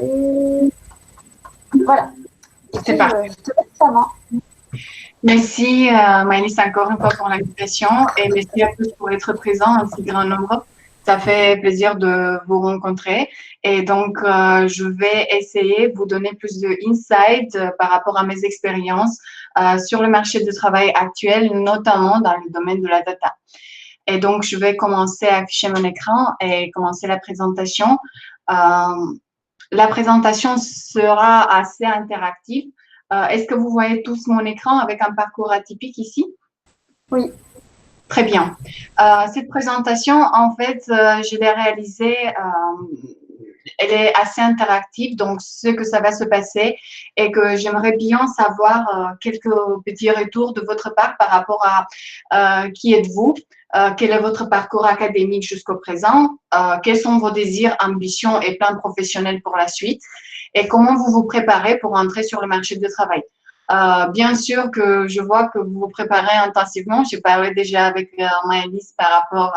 Et voilà. C'est parfait. Je te laisse la main. Merci, Maëlys, encore une fois pour l'invitation et merci à tous pour être présents en si grand nombre. Ça fait plaisir de vous rencontrer. Et donc, je vais essayer de vous donner plus de insight par rapport à mes expériences sur le marché du travail actuel, notamment dans le domaine de la data. Et donc, je vais commencer à afficher mon écran et commencer la présentation. La présentation sera assez interactive. Est-ce que vous voyez tous mon écran avec un parcours atypique ici? Oui. Très bien. Cette présentation, en fait, je l'ai réalisée, elle est assez interactive, donc ce que ça va se passer et que j'aimerais bien savoir quelques petits retours de votre part par rapport à qui êtes-vous, quel est votre parcours académique jusqu'au présent, quels sont vos désirs, ambitions et plans professionnels pour la suite et comment vous vous préparez pour entrer sur le marché du travail. Bien sûr que je vois que vous vous préparez intensivement. J'ai parlé déjà avec Maëlys par rapport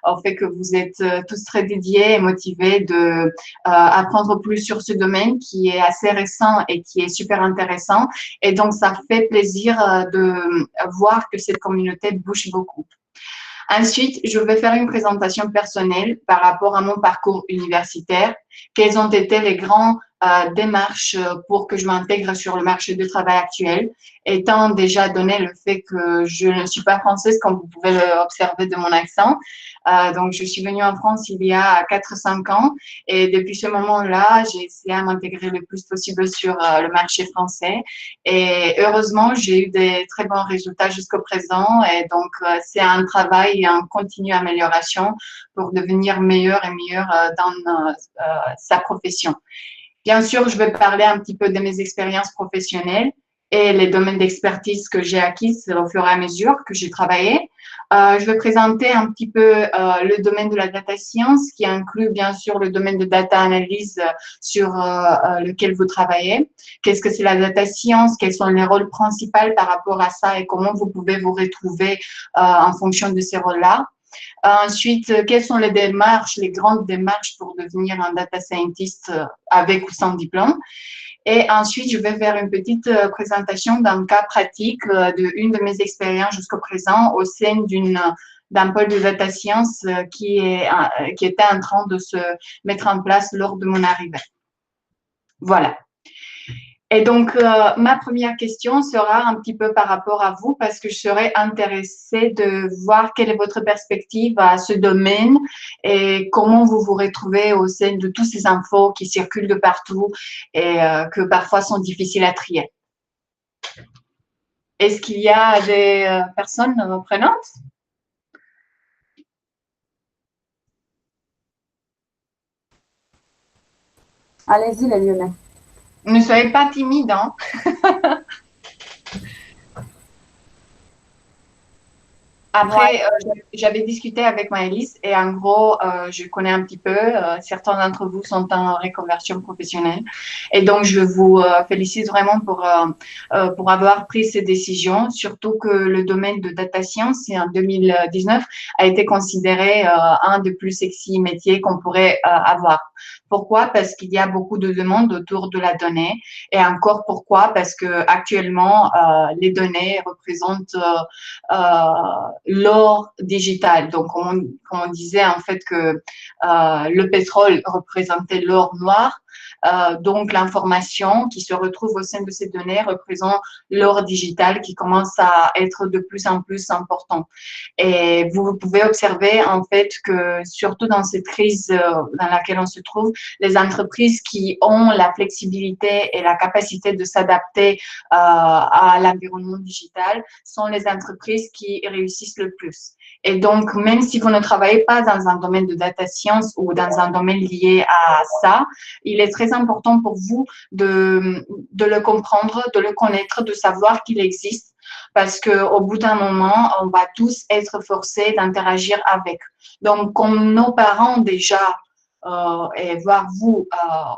au fait que vous êtes tous très dédiés et motivés de apprendre plus sur ce domaine qui est assez récent et qui est super intéressant. Et donc, ça fait plaisir de voir que cette communauté bouge beaucoup. Ensuite, je vais faire une présentation personnelle par rapport à mon parcours universitaire. Quelles ont été les grandes démarches pour que je m'intègre sur le marché du travail actuel, étant déjà donné le fait que je ne suis pas française, comme vous pouvez l'observer de mon accent. Donc, je suis venue en France il y a 4-5 ans et depuis ce moment-là, j'ai essayé à m'intégrer le plus possible sur le marché français. Et heureusement, j'ai eu des très bons résultats jusqu'au présent. Et donc, c'est un travail et une continue amélioration pour devenir meilleur et meilleur dans sa profession. Bien sûr, je vais parler un petit peu de mes expériences professionnelles et les domaines d'expertise que j'ai acquis au fur et à mesure que j'ai travaillé. Je vais présenter un petit peu le domaine de la data science qui inclut bien sûr le domaine de data analyse sur lequel vous travaillez. Qu'est-ce que c'est la data science? Quels sont les rôles principaux par rapport à ça et comment vous pouvez vous retrouver en fonction de ces rôles-là? Ensuite, quelles sont les démarches, les grandes démarches pour devenir un data scientist avec ou sans diplôme? Et ensuite, je vais faire une petite présentation d'un cas pratique d'une de mes expériences jusqu'au présent au sein d'un pôle de data science qui était en train de se mettre en place lors de mon arrivée. Voilà. Et donc, ma première question sera un petit peu par rapport à vous parce que je serais intéressée de voir quelle est votre perspective à ce domaine et comment vous vous retrouvez au sein de toutes ces infos qui circulent de partout et que parfois sont difficiles à trier. Est-ce qu'il y a des personnes prenantes? Allez-y, les Lyonnais. Ne soyez pas timide, hein? Après, j'avais discuté avec Maëlys et en gros, je connais un petit peu. Certains d'entre vous sont en reconversion professionnelle. Et donc, je vous félicite vraiment pour avoir pris ces décisions, surtout que le domaine de data science, en 2019, a été considéré un des plus sexy métiers qu'on pourrait avoir. Pourquoi? Parce qu'il y a beaucoup de demandes autour de la donnée. Et encore pourquoi? Parce que actuellement, les données représentent l'or digital. Donc, comme on disait en fait que le pétrole représentait l'or noir. Donc, l'information qui se retrouve au sein de ces données représente l'or digital qui commence à être de plus en plus important. Et vous pouvez observer en fait que surtout dans cette crise dans laquelle on se trouve, les entreprises qui ont la flexibilité et la capacité de s'adapter à l'environnement digital sont les entreprises qui réussissent le plus. Et donc, même si vous ne travaillez pas dans un domaine de data science ou dans un domaine lié à ça, il est très important pour vous de le comprendre, de le connaître, de savoir qu'il existe parce qu'au bout d'un moment, on va tous être forcés d'interagir avec. Donc, comme nos parents déjà, et voire vous,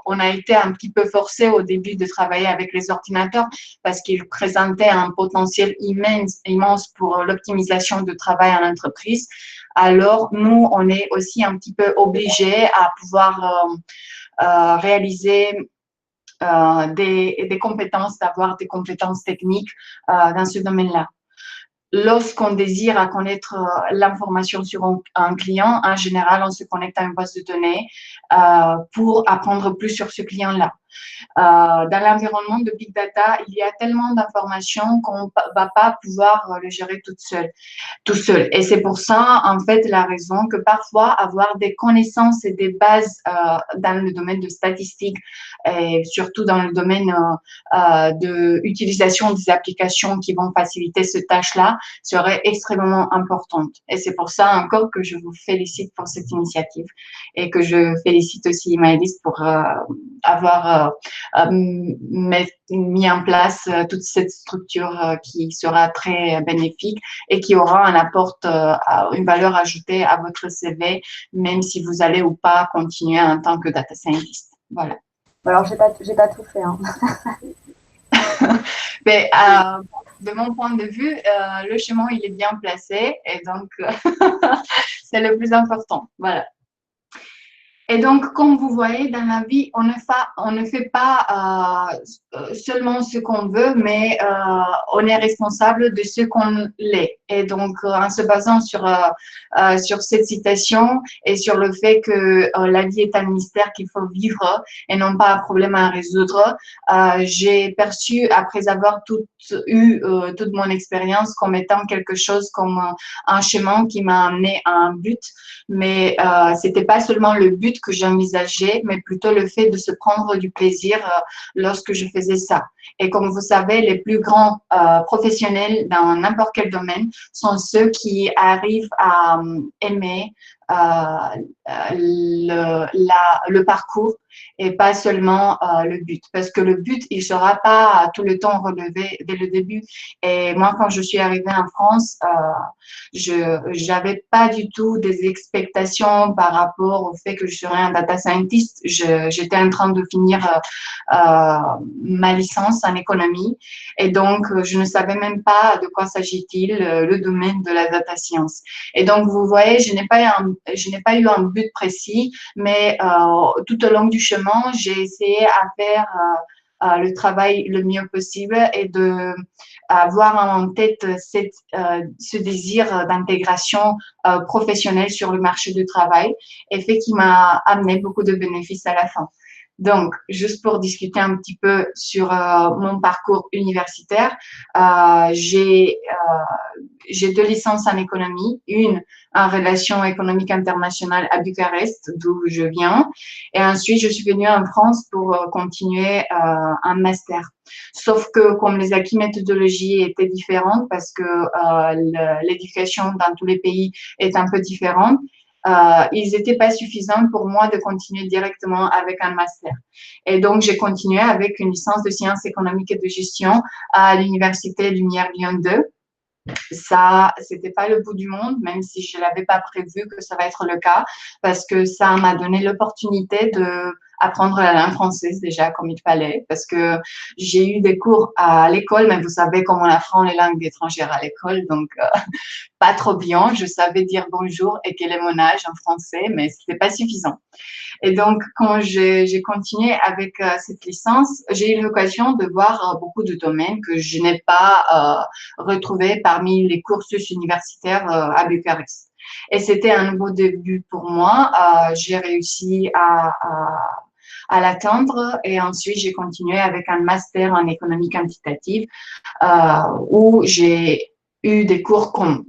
on a été un petit peu forcés au début de travailler avec les ordinateurs parce qu'ils présentaient un potentiel immense, immense pour l'optimisation du travail en entreprise. Alors, nous, on est aussi un petit peu obligés à pouvoir réaliser des compétences, d'avoir des compétences techniques dans ce domaine-là. Lorsqu'on désire à connaître l'information sur un client, en général, on se connecte à une base de données pour apprendre plus sur ce client-là. Dans l'environnement de Big Data, il y a tellement d'informations qu'on ne va pas pouvoir le gérer tout seul. Et c'est pour ça, en fait, la raison que parfois avoir des connaissances et des bases dans le domaine de statistiques et surtout dans le domaine de l'utilisation des applications qui vont faciliter cette tâche-là serait extrêmement importante. Et c'est pour ça encore que je vous félicite pour cette initiative et que je félicite aussi Maëlys pour avoir mis en place toute cette structure qui sera très bénéfique et qui aura un apport, une valeur ajoutée à votre CV, même si vous allez ou pas continuer en tant que data scientist. Voilà. Alors, j'ai pas tout fait. Hein. Mais de mon point de vue, le chemin, il est bien placé et donc, c'est le plus important. Voilà. Et donc, comme vous voyez, dans la vie, on ne fait pas seulement ce qu'on veut, mais on est responsable de ce qu'on est. Et donc, en se basant sur cette citation et sur le fait que la vie est un mystère qu'il faut vivre et non pas un problème à résoudre, j'ai perçu, après avoir eu toute mon expérience, comme étant quelque chose comme un chemin qui m'a amené à un but. Mais c'était pas seulement le but que j'envisageais, mais plutôt le fait de se prendre du plaisir lorsque je faisais ça. Et comme vous savez, les plus grands professionnels dans n'importe quel domaine sont ceux qui arrivent à aimer le parcours et pas seulement le but. Parce que le but, il ne sera pas tout le temps relevé dès le début. Et moi, quand je suis arrivée en France, je n'avais pas du tout des expectations par rapport au fait que je serais un data scientist. J'étais en train de finir ma licence en économie et donc je ne savais même pas de quoi s'agit-il le domaine de la data science. Et donc, vous voyez, je n'ai pas eu un but précis, mais tout au long du chemin, j'ai essayé à faire le travail le mieux possible et de avoir en tête ce désir d'intégration professionnelle sur le marché du travail, et fait qui m'a amené beaucoup de bénéfices à la fin. Donc, juste pour discuter un petit peu sur mon parcours universitaire, j'ai 2 licences en économie, une en relations économiques internationales à Bucarest, d'où je viens, et ensuite je suis venue en France pour continuer un master. Sauf que comme les acquis méthodologies étaient différentes, parce que l'éducation dans tous les pays est un peu différente, ils n'étaient pas suffisants pour moi de continuer directement avec un master. Et donc, j'ai continué avec une licence de sciences économiques et de gestion à l'Université Lumière Lyon 2. Ça, c'était pas le bout du monde, même si je l'avais pas prévu que ça va être le cas, parce que ça m'a donné l'opportunité de apprendre la langue française déjà comme il fallait, parce que j'ai eu des cours à l'école, mais vous savez comment on apprend les langues étrangères à l'école, donc pas trop bien. Je savais dire bonjour et quel est mon âge en français, mais c'était pas suffisant. Et donc, quand j'ai continué avec cette licence, j'ai eu l'occasion de voir beaucoup de domaines que je n'ai pas retrouvés parmi les cursus universitaires à Bucarest. Et c'était un nouveau début pour moi. J'ai réussi à l'atteindre et ensuite j'ai continué avec un master en économie quantitative où j'ai eu des cours comme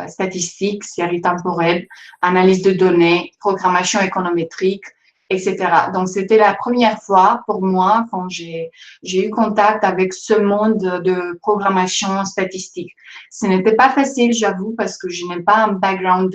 statistiques, séries temporelles, analyse de données, programmation économétrique, etc. Donc, c'était la première fois pour moi quand j'ai eu contact avec ce monde de programmation statistique. Ce n'était pas facile, j'avoue, parce que je n'ai pas un background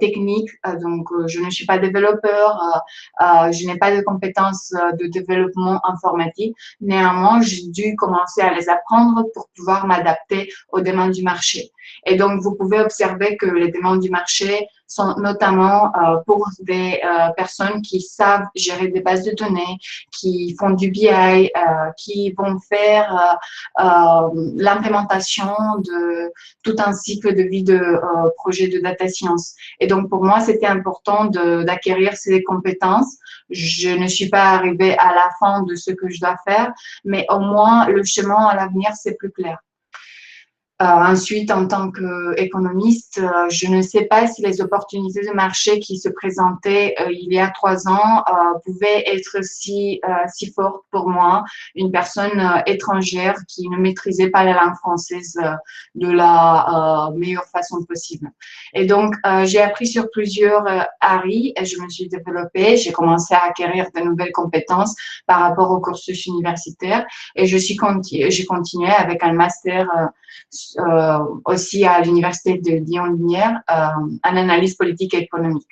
technique, donc je ne suis pas développeur, je n'ai pas de compétences de développement informatique. Néanmoins, j'ai dû commencer à les apprendre pour pouvoir m'adapter aux demandes du marché. Et donc, vous pouvez observer que les demandes du marché sont notamment pour des personnes qui savent gérer des bases de données, qui font du BI, qui vont faire l'implémentation de tout un cycle de vie de projet de data science. Et donc, pour moi, c'était important d'acquérir ces compétences. Je ne suis pas arrivée à la fin de ce que je dois faire, mais au moins, le chemin à l'avenir, c'est plus clair. Ensuite, en tant qu'économiste, je ne sais pas si les opportunités de marché qui se présentaient il y a 3 ans pouvaient être si fortes pour moi, une personne étrangère qui ne maîtrisait pas la langue française de la meilleure façon possible. Et donc, j'ai appris sur plusieurs ARI et je me suis développée. J'ai commencé à acquérir de nouvelles compétences par rapport au cursus universitaire et j'ai continué avec un master aussi à l'université de Lyon-Lumière en analyse politique et économique.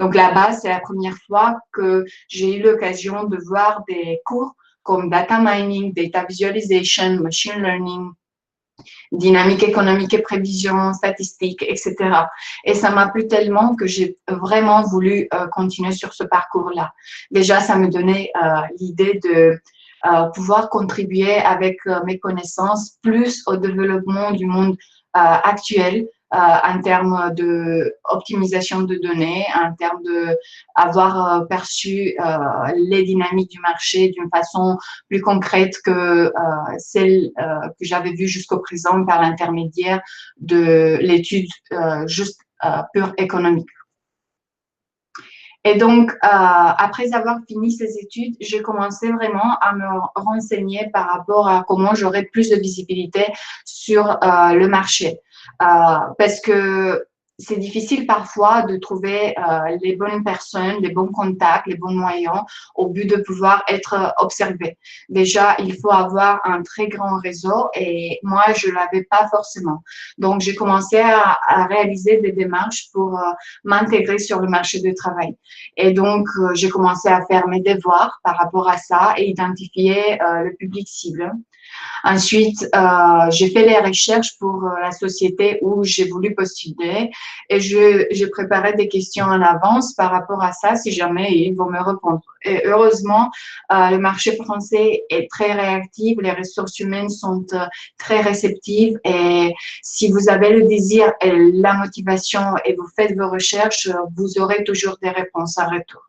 Donc là-bas, c'est la première fois que j'ai eu l'occasion de voir des cours comme data mining, data visualization, machine learning, dynamique économique et prévision, statistique, etc. Et ça m'a plu tellement que j'ai vraiment voulu continuer sur ce parcours-là. Déjà, ça me donnait l'idée de pouvoir contribuer avec mes connaissances plus au développement du monde actuel en termes d'optimisation de données, en termes d'avoir perçu les dynamiques du marché d'une façon plus concrète que celle que j'avais vue jusqu'au présent par l'intermédiaire de l'étude juste pure économique. Et donc, après avoir fini ces études, j'ai commencé vraiment à me renseigner par rapport à comment j'aurais plus de visibilité sur le marché. Parce que c'est difficile parfois de trouver les bonnes personnes, les bons contacts, les bons moyens au but de pouvoir être observé. Déjà, il faut avoir un très grand réseau et moi, je l'avais pas forcément. Donc, j'ai commencé à réaliser des démarches pour m'intégrer sur le marché du travail. Et donc, j'ai commencé à faire mes devoirs par rapport à ça et identifier le public cible. Ensuite, j'ai fait les recherches pour la société où j'ai voulu postuler et j'ai préparé des questions en avance par rapport à ça si jamais ils vont me répondre. Et heureusement, le marché français est très réactif, les ressources humaines sont très réceptives et si vous avez le désir et la motivation et vous faites vos recherches, vous aurez toujours des réponses en retour.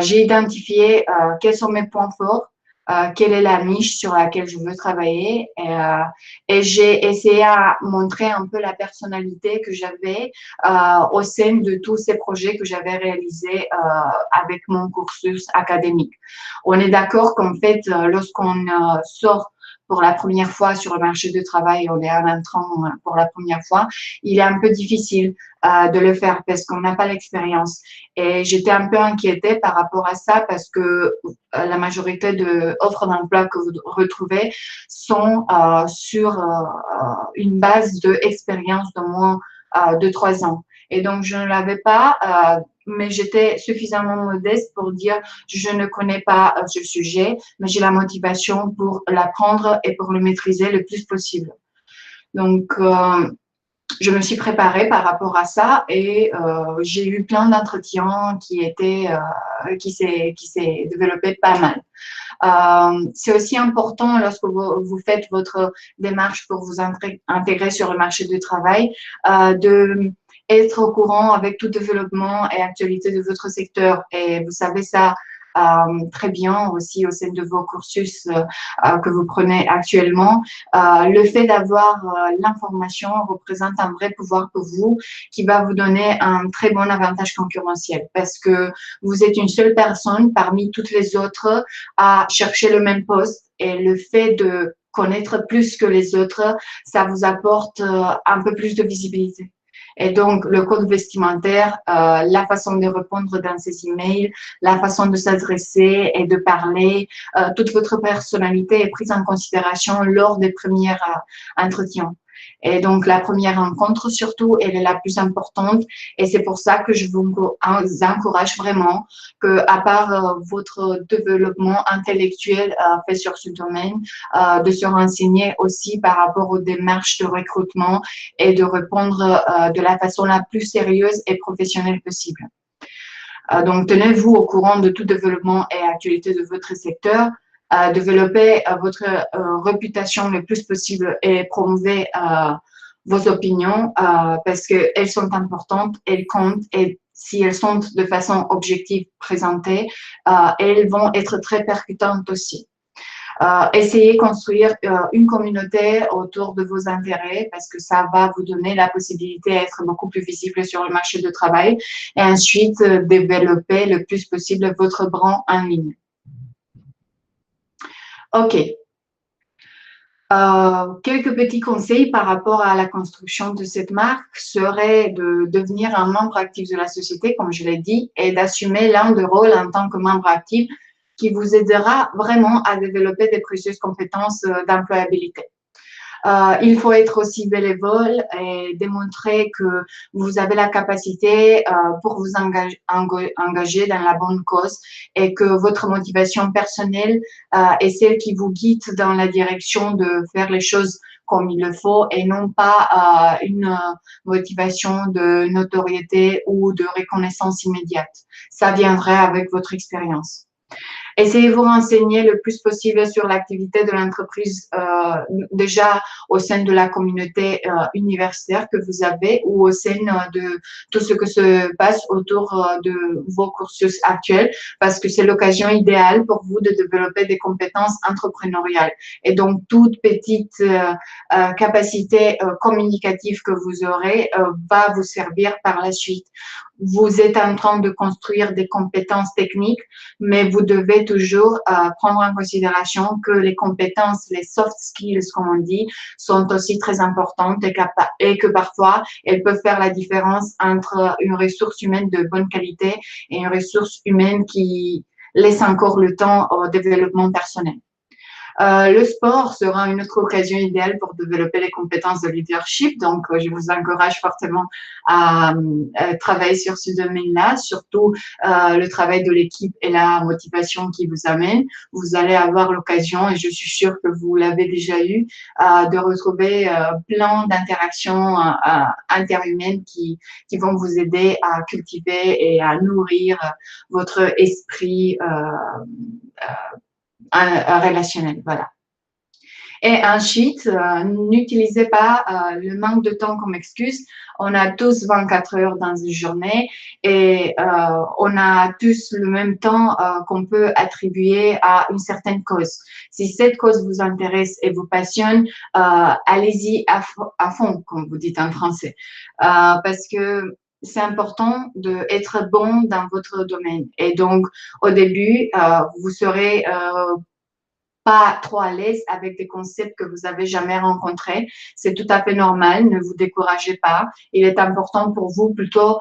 J'ai identifié quels sont mes points forts, quelle est la niche sur laquelle je veux travailler et j'ai essayé à montrer un peu la personnalité que j'avais au sein de tous ces projets que j'avais réalisés avec mon cursus académique. On est d'accord qu'en fait, lorsqu'on sort pour la première fois sur le marché du travail, on est un entrant pour la première fois, il est un peu difficile de le faire parce qu'on n'a pas l'expérience. Et j'étais un peu inquiétée par rapport à ça parce que la majorité de offres d'emploi que vous retrouvez sont sur une base d'expérience de moins de 3 ans. Et donc, je ne l'avais pas, mais j'étais suffisamment modeste pour dire je ne connais pas ce sujet, mais j'ai la motivation pour l'apprendre et pour le maîtriser le plus possible. Donc, je me suis préparée par rapport à ça et j'ai eu plein d'entretiens qui s'est développé pas mal. C'est aussi important lorsque vous faites votre démarche pour vous intégrer sur le marché du travail de être au courant avec tout développement et actualité de votre secteur. Et vous savez ça très bien aussi au sein de vos cursus que vous prenez actuellement. Le fait d'avoir l'information représente un vrai pouvoir pour vous qui va vous donner un très bon avantage concurrentiel parce que vous êtes une seule personne parmi toutes les autres à chercher le même poste et le fait de connaître plus que les autres, ça vous apporte un peu plus de visibilité. Et donc, le code vestimentaire, la façon de répondre dans ces emails, la façon de s'adresser et de parler, toute votre personnalité est prise en considération lors des premiers entretiens. Et donc, la première rencontre, surtout, elle est la plus importante. Et c'est pour ça que je vous encourage vraiment que, à part votre développement intellectuel fait sur ce domaine, de se renseigner aussi par rapport aux démarches de recrutement et de répondre de la façon la plus sérieuse et professionnelle possible. Donc, tenez-vous au courant de tout développement et actualité de votre secteur. Développez votre réputation le plus possible et promouvez vos opinions parce qu'elles sont importantes, elles comptent et si elles sont de façon objective présentées, elles vont être très percutantes aussi. Essayez de construire une communauté autour de vos intérêts parce que ça va vous donner la possibilité d'être beaucoup plus visible sur le marché du travail et ensuite développer le plus possible votre brand en ligne. OK. Quelques petits conseils par rapport à la construction de cette marque seraient de devenir un membre actif de la société, comme je l'ai dit, et d'assumer l'un des rôles en tant que membre actif qui vous aidera vraiment à développer des précieuses compétences d'employabilité. Il faut être aussi bénévole et démontrer que vous avez la capacité pour vous engager dans la bonne cause et que votre motivation personnelle est celle qui vous guide dans la direction de faire les choses comme il le faut et non pas une motivation de notoriété ou de reconnaissance immédiate. Ça viendrait avec votre expérience. Essayez de vous renseigner le plus possible sur l'activité de l'entreprise déjà au sein de la communauté universitaire que vous avez ou au sein de tout ce que se passe autour de vos cursus actuels parce que c'est l'occasion idéale pour vous de développer des compétences entrepreneuriales. Et donc, toute petite capacité communicative que vous aurez va vous servir par la suite. Vous êtes en train de construire des compétences techniques, mais vous devez toujours prendre en considération que les compétences, les soft skills, comme on dit, sont aussi très importantes et que parfois, elles peuvent faire la différence entre une ressource humaine de bonne qualité et une ressource humaine qui laisse encore le temps au développement personnel. Le sport sera une autre occasion idéale pour développer les compétences de leadership. Donc, je vous encourage fortement à travailler sur ce domaine-là, surtout le travail de l'équipe et la motivation qui vous amène. Vous allez avoir l'occasion, et je suis sûre que vous l'avez déjà eu, de retrouver plein d'interactions interhumaines qui vont vous aider à cultiver et à nourrir votre esprit relationnel. Voilà. Et ensuite, n'utilisez pas le manque de temps comme excuse. On a tous 24 heures dans une journée et on a tous le même temps qu'on peut attribuer à une certaine cause. Si cette cause vous intéresse et vous passionne, allez-y à fond, comme vous dites en français. Parce que c'est important d'être bon dans votre domaine. Et donc, au début, vous serez pas trop à l'aise avec des concepts que vous avez jamais rencontrés. C'est tout à fait normal, ne vous découragez pas. Il est important pour vous plutôt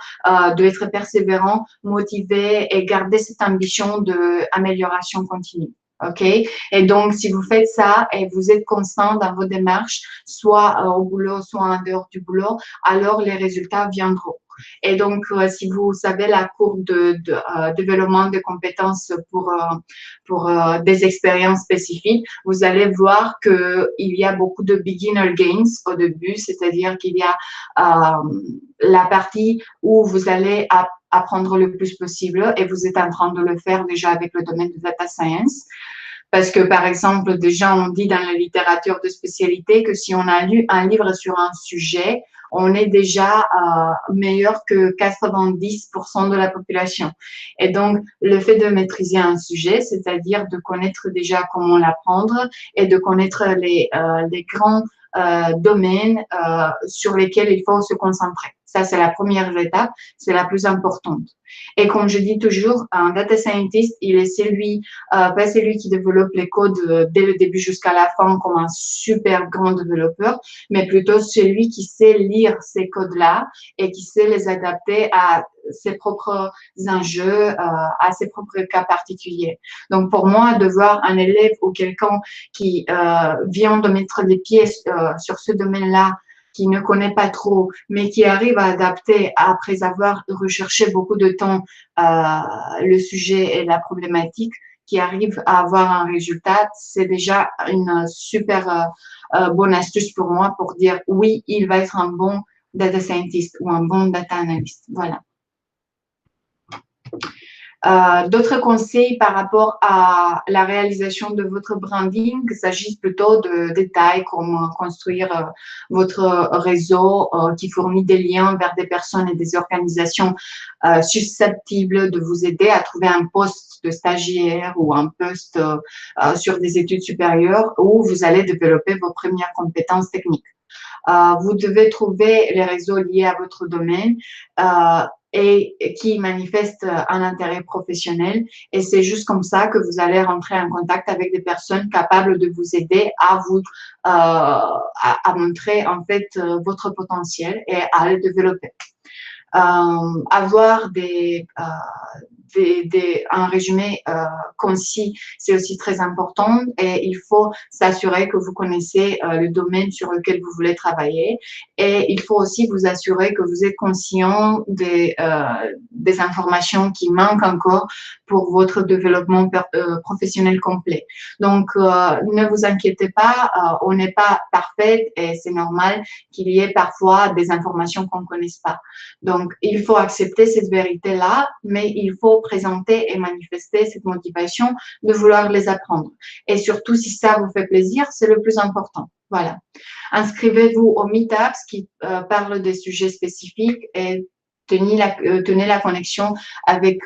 d'être persévérant, motivé et garder cette ambition d'amélioration continue. OK? Et donc, si vous faites ça et vous êtes constant dans vos démarches, soit au boulot, soit en dehors du boulot, alors les résultats viendront. Et donc, si vous savez la courbe de développement de compétences pour des expériences spécifiques, vous allez voir qu'il y a beaucoup de beginner gains au début, c'est-à-dire qu'il y a la partie où vous allez apprendre le plus possible et vous êtes en train de le faire déjà avec le domaine de data science. Parce que, par exemple, déjà, on dit dans la littérature de spécialité que si on a lu un livre sur un sujet, on est déjà meilleur que 90% de la population. Et donc, le fait de maîtriser un sujet, c'est-à-dire de connaître déjà comment l'apprendre et de connaître les grands domaines sur lesquels il faut se concentrer. Ça, c'est la première étape, c'est la plus importante. Et comme je dis toujours, un data scientist, il est celui, pas celui qui développe les codes dès le début jusqu'à la fin comme un super grand développeur, mais plutôt celui qui sait lire ces codes-là et qui sait les adapter à ses propres enjeux, à ses propres cas particuliers. Donc, pour moi, de voir un élève ou quelqu'un qui vient de mettre les pieds sur ce domaine-là qui ne connaît pas trop, mais qui arrive à adapter après avoir recherché beaucoup de temps le sujet et la problématique, qui arrive à avoir un résultat, c'est déjà une super bonne astuce pour moi pour dire oui, il va être un bon data scientist ou un bon data analyst. Voilà. D'autres conseils par rapport à la réalisation de votre branding, il s'agit plutôt de détails comme construire votre réseau qui fournit des liens vers des personnes et des organisations susceptibles de vous aider à trouver un poste de stagiaire ou un poste sur des études supérieures où vous allez développer vos premières compétences techniques. Vous devez trouver les réseaux liés à votre domaine et qui manifestent un intérêt professionnel. Et c'est juste comme ça que vous allez rentrer en contact avec des personnes capables de vous aider à vous à montrer en fait votre potentiel et à le développer. Avoir un résumé concis, c'est aussi très important et il faut s'assurer que vous connaissez le domaine sur lequel vous voulez travailler et il faut aussi vous assurer que vous êtes conscient des informations qui manquent encore pour votre développement professionnel complet. Donc, ne vous inquiétez pas, on n'est pas parfait et c'est normal qu'il y ait parfois des informations qu'on ne connaisse pas. Donc, il faut accepter cette vérité-là, mais il faut présenter et manifester cette motivation de vouloir les apprendre. Et surtout, si ça vous fait plaisir, c'est le plus important. Voilà. Inscrivez-vous aux meetups qui parlent des sujets spécifiques et tenez la connexion avec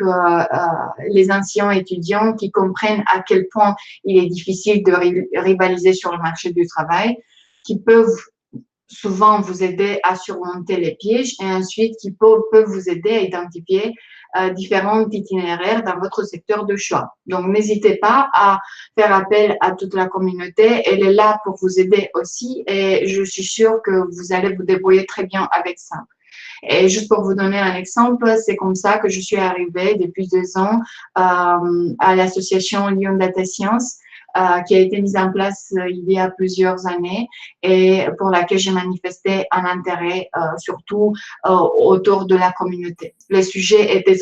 les anciens étudiants qui comprennent à quel point il est difficile de rivaliser sur le marché du travail, qui peuvent souvent vous aider à surmonter les pièges et ensuite qui peuvent vous aider à identifier différents itinéraires dans votre secteur de choix. Donc, n'hésitez pas à faire appel à toute la communauté. Elle est là pour vous aider aussi et je suis sûre que vous allez vous débrouiller très bien avec ça. Et juste pour vous donner un exemple, c'est comme ça que je suis arrivée depuis 2 ans à l'association Lyon Data Science, qui a été mise en place il y a plusieurs années et pour laquelle j'ai manifesté un intérêt surtout autour de la communauté. Les sujets étaient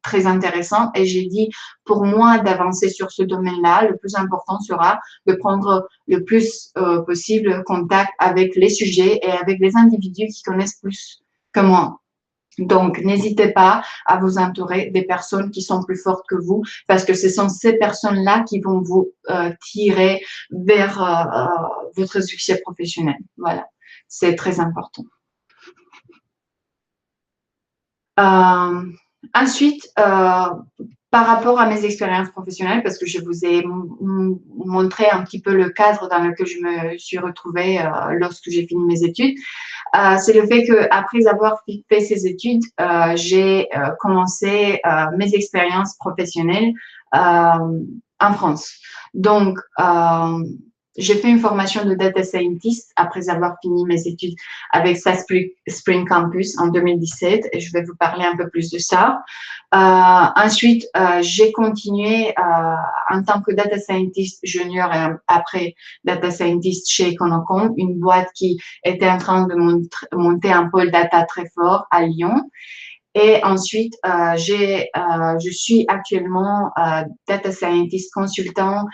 très intéressants et j'ai dit pour moi d'avancer sur ce domaine-là, le plus important sera de prendre le plus possible contact avec les sujets et avec les individus qui connaissent plus que moi. Donc, n'hésitez pas à vous entourer des personnes qui sont plus fortes que vous parce que ce sont ces personnes-là qui vont vous tirer vers votre succès professionnel. Voilà, c'est très important. Ensuite, par rapport à mes expériences professionnelles, parce que je vous ai montré un petit peu le cadre dans lequel je me suis retrouvée lorsque j'ai fini mes études, c'est le fait qu'après avoir fait ces études, j'ai commencé mes expériences professionnelles en France. Donc, j'ai fait une formation de data scientist après avoir fini mes études avec SAS Spring Campus en 2017 et je vais vous parler un peu plus de ça. Ensuite, j'ai continué en tant que data scientist junior et après data scientist chez Econocom, une boîte qui était en train de monter un pôle data très fort à Lyon. Et ensuite, je suis actuellement data scientist consultant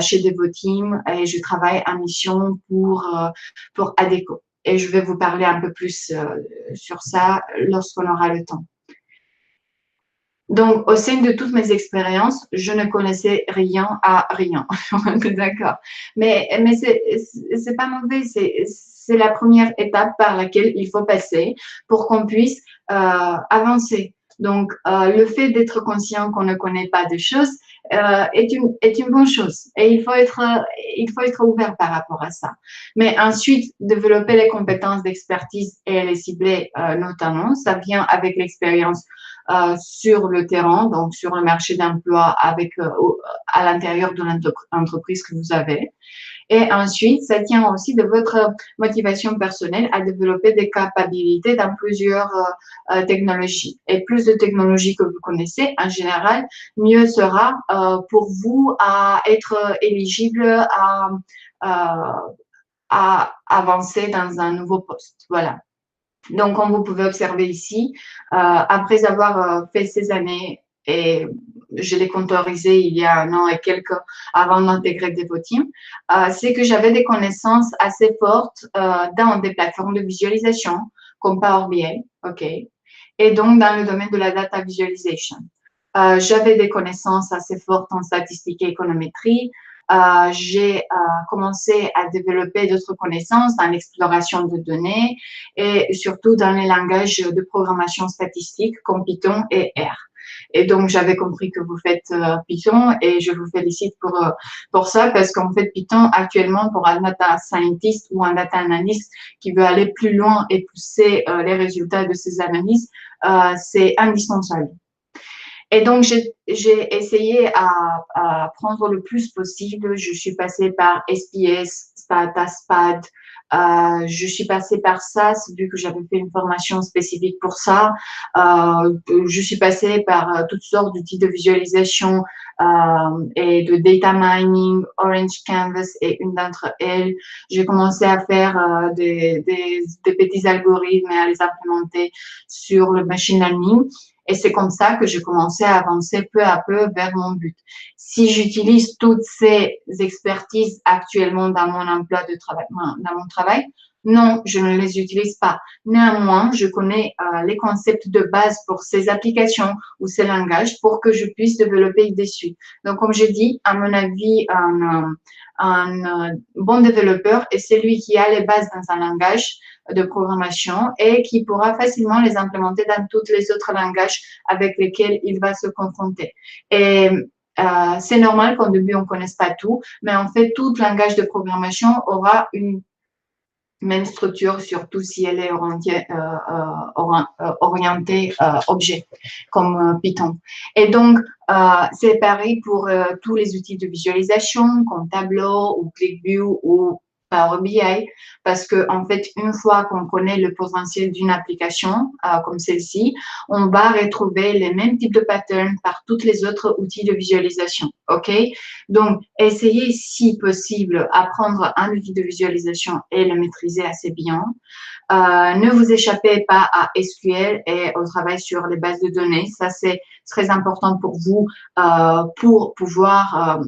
chez Devoteam et je travaille en mission pour ADECO. Et je vais vous parler un peu plus sur ça lorsqu'on aura le temps. Donc, au sein de toutes mes expériences, je ne connaissais rien à rien. D'accord. Mais c'est pas mauvais. C'est la première étape par laquelle il faut passer pour qu'on puisse avancer. Donc, le fait d'être conscient qu'on ne connaît pas de choses est une bonne chose. Et il faut être ouvert par rapport à ça. Mais ensuite, développer les compétences d'expertise et les cibler notamment, ça vient avec l'expérience sur le terrain, donc sur le marché d'emploi à l'intérieur de l'entreprise que vous avez. Et ensuite, ça tient aussi de votre motivation personnelle à développer des capacités dans plusieurs technologies. Et plus de technologies que vous connaissez, en général, mieux sera pour vous à être éligible à avancer dans un nouveau poste. Voilà. Donc, comme vous pouvez observer ici, après avoir fait ces années, et je l'ai comptorisé il y a 1 an et quelques avant d'intégrer Devoteam, c'est que j'avais des connaissances assez fortes dans des plateformes de visualisation comme Power BI, OK, et donc dans le domaine de la data visualization. J'avais des connaissances assez fortes en statistique et économétrie. J'ai commencé à développer d'autres connaissances dans l'exploration de données et surtout dans les langages de programmation statistique comme Python et R. Et donc, j'avais compris que vous faites Python et je vous félicite pour ça parce qu'en fait, Python, actuellement, pour un data scientist ou un data analyst qui veut aller plus loin et pousser les résultats de ses analyses, c'est indispensable. Et donc, j'ai essayé à apprendre le plus possible. Je suis passée par SPS, SPAD, je suis passée par SAS, vu que j'avais fait une formation spécifique pour ça. Je suis passée par toutes sortes d'outils de visualisation et de data mining, Orange Canvas est une d'entre elles. J'ai commencé à faire des petits algorithmes et à les implémenter sur le machine learning. Et c'est comme ça que j'ai commencé à avancer peu à peu vers mon but. Si j'utilise toutes ces expertises actuellement dans mon emploi de travail, dans mon travail, non, je ne les utilise pas. Néanmoins, je connais les concepts de base pour ces applications ou ces langages pour que je puisse développer dessus. Donc, comme je dis, à mon avis, un bon développeur est celui qui a les bases dans un langage de programmation et qui pourra facilement les implémenter dans tous les autres langages avec lesquels il va se confronter. Et c'est normal qu'au début, on ne connaisse pas tout, mais en fait, tout langage de programmation aura une même structure, surtout si elle est orientée objet, comme Python. Et donc, c'est pareil pour tous les outils de visualisation, comme Tableau ou ClickView ou Power BI, parce que en fait, une fois qu'on connaît le potentiel d'une application comme celle-ci, on va retrouver les mêmes types de patterns par tous les autres outils de visualisation. OK? Donc, essayez, si possible, apprendre un outil de visualisation et le maîtriser assez bien. Ne vous échappez pas à SQL et au travail sur les bases de données. Ça, c'est très important pour vous pour pouvoir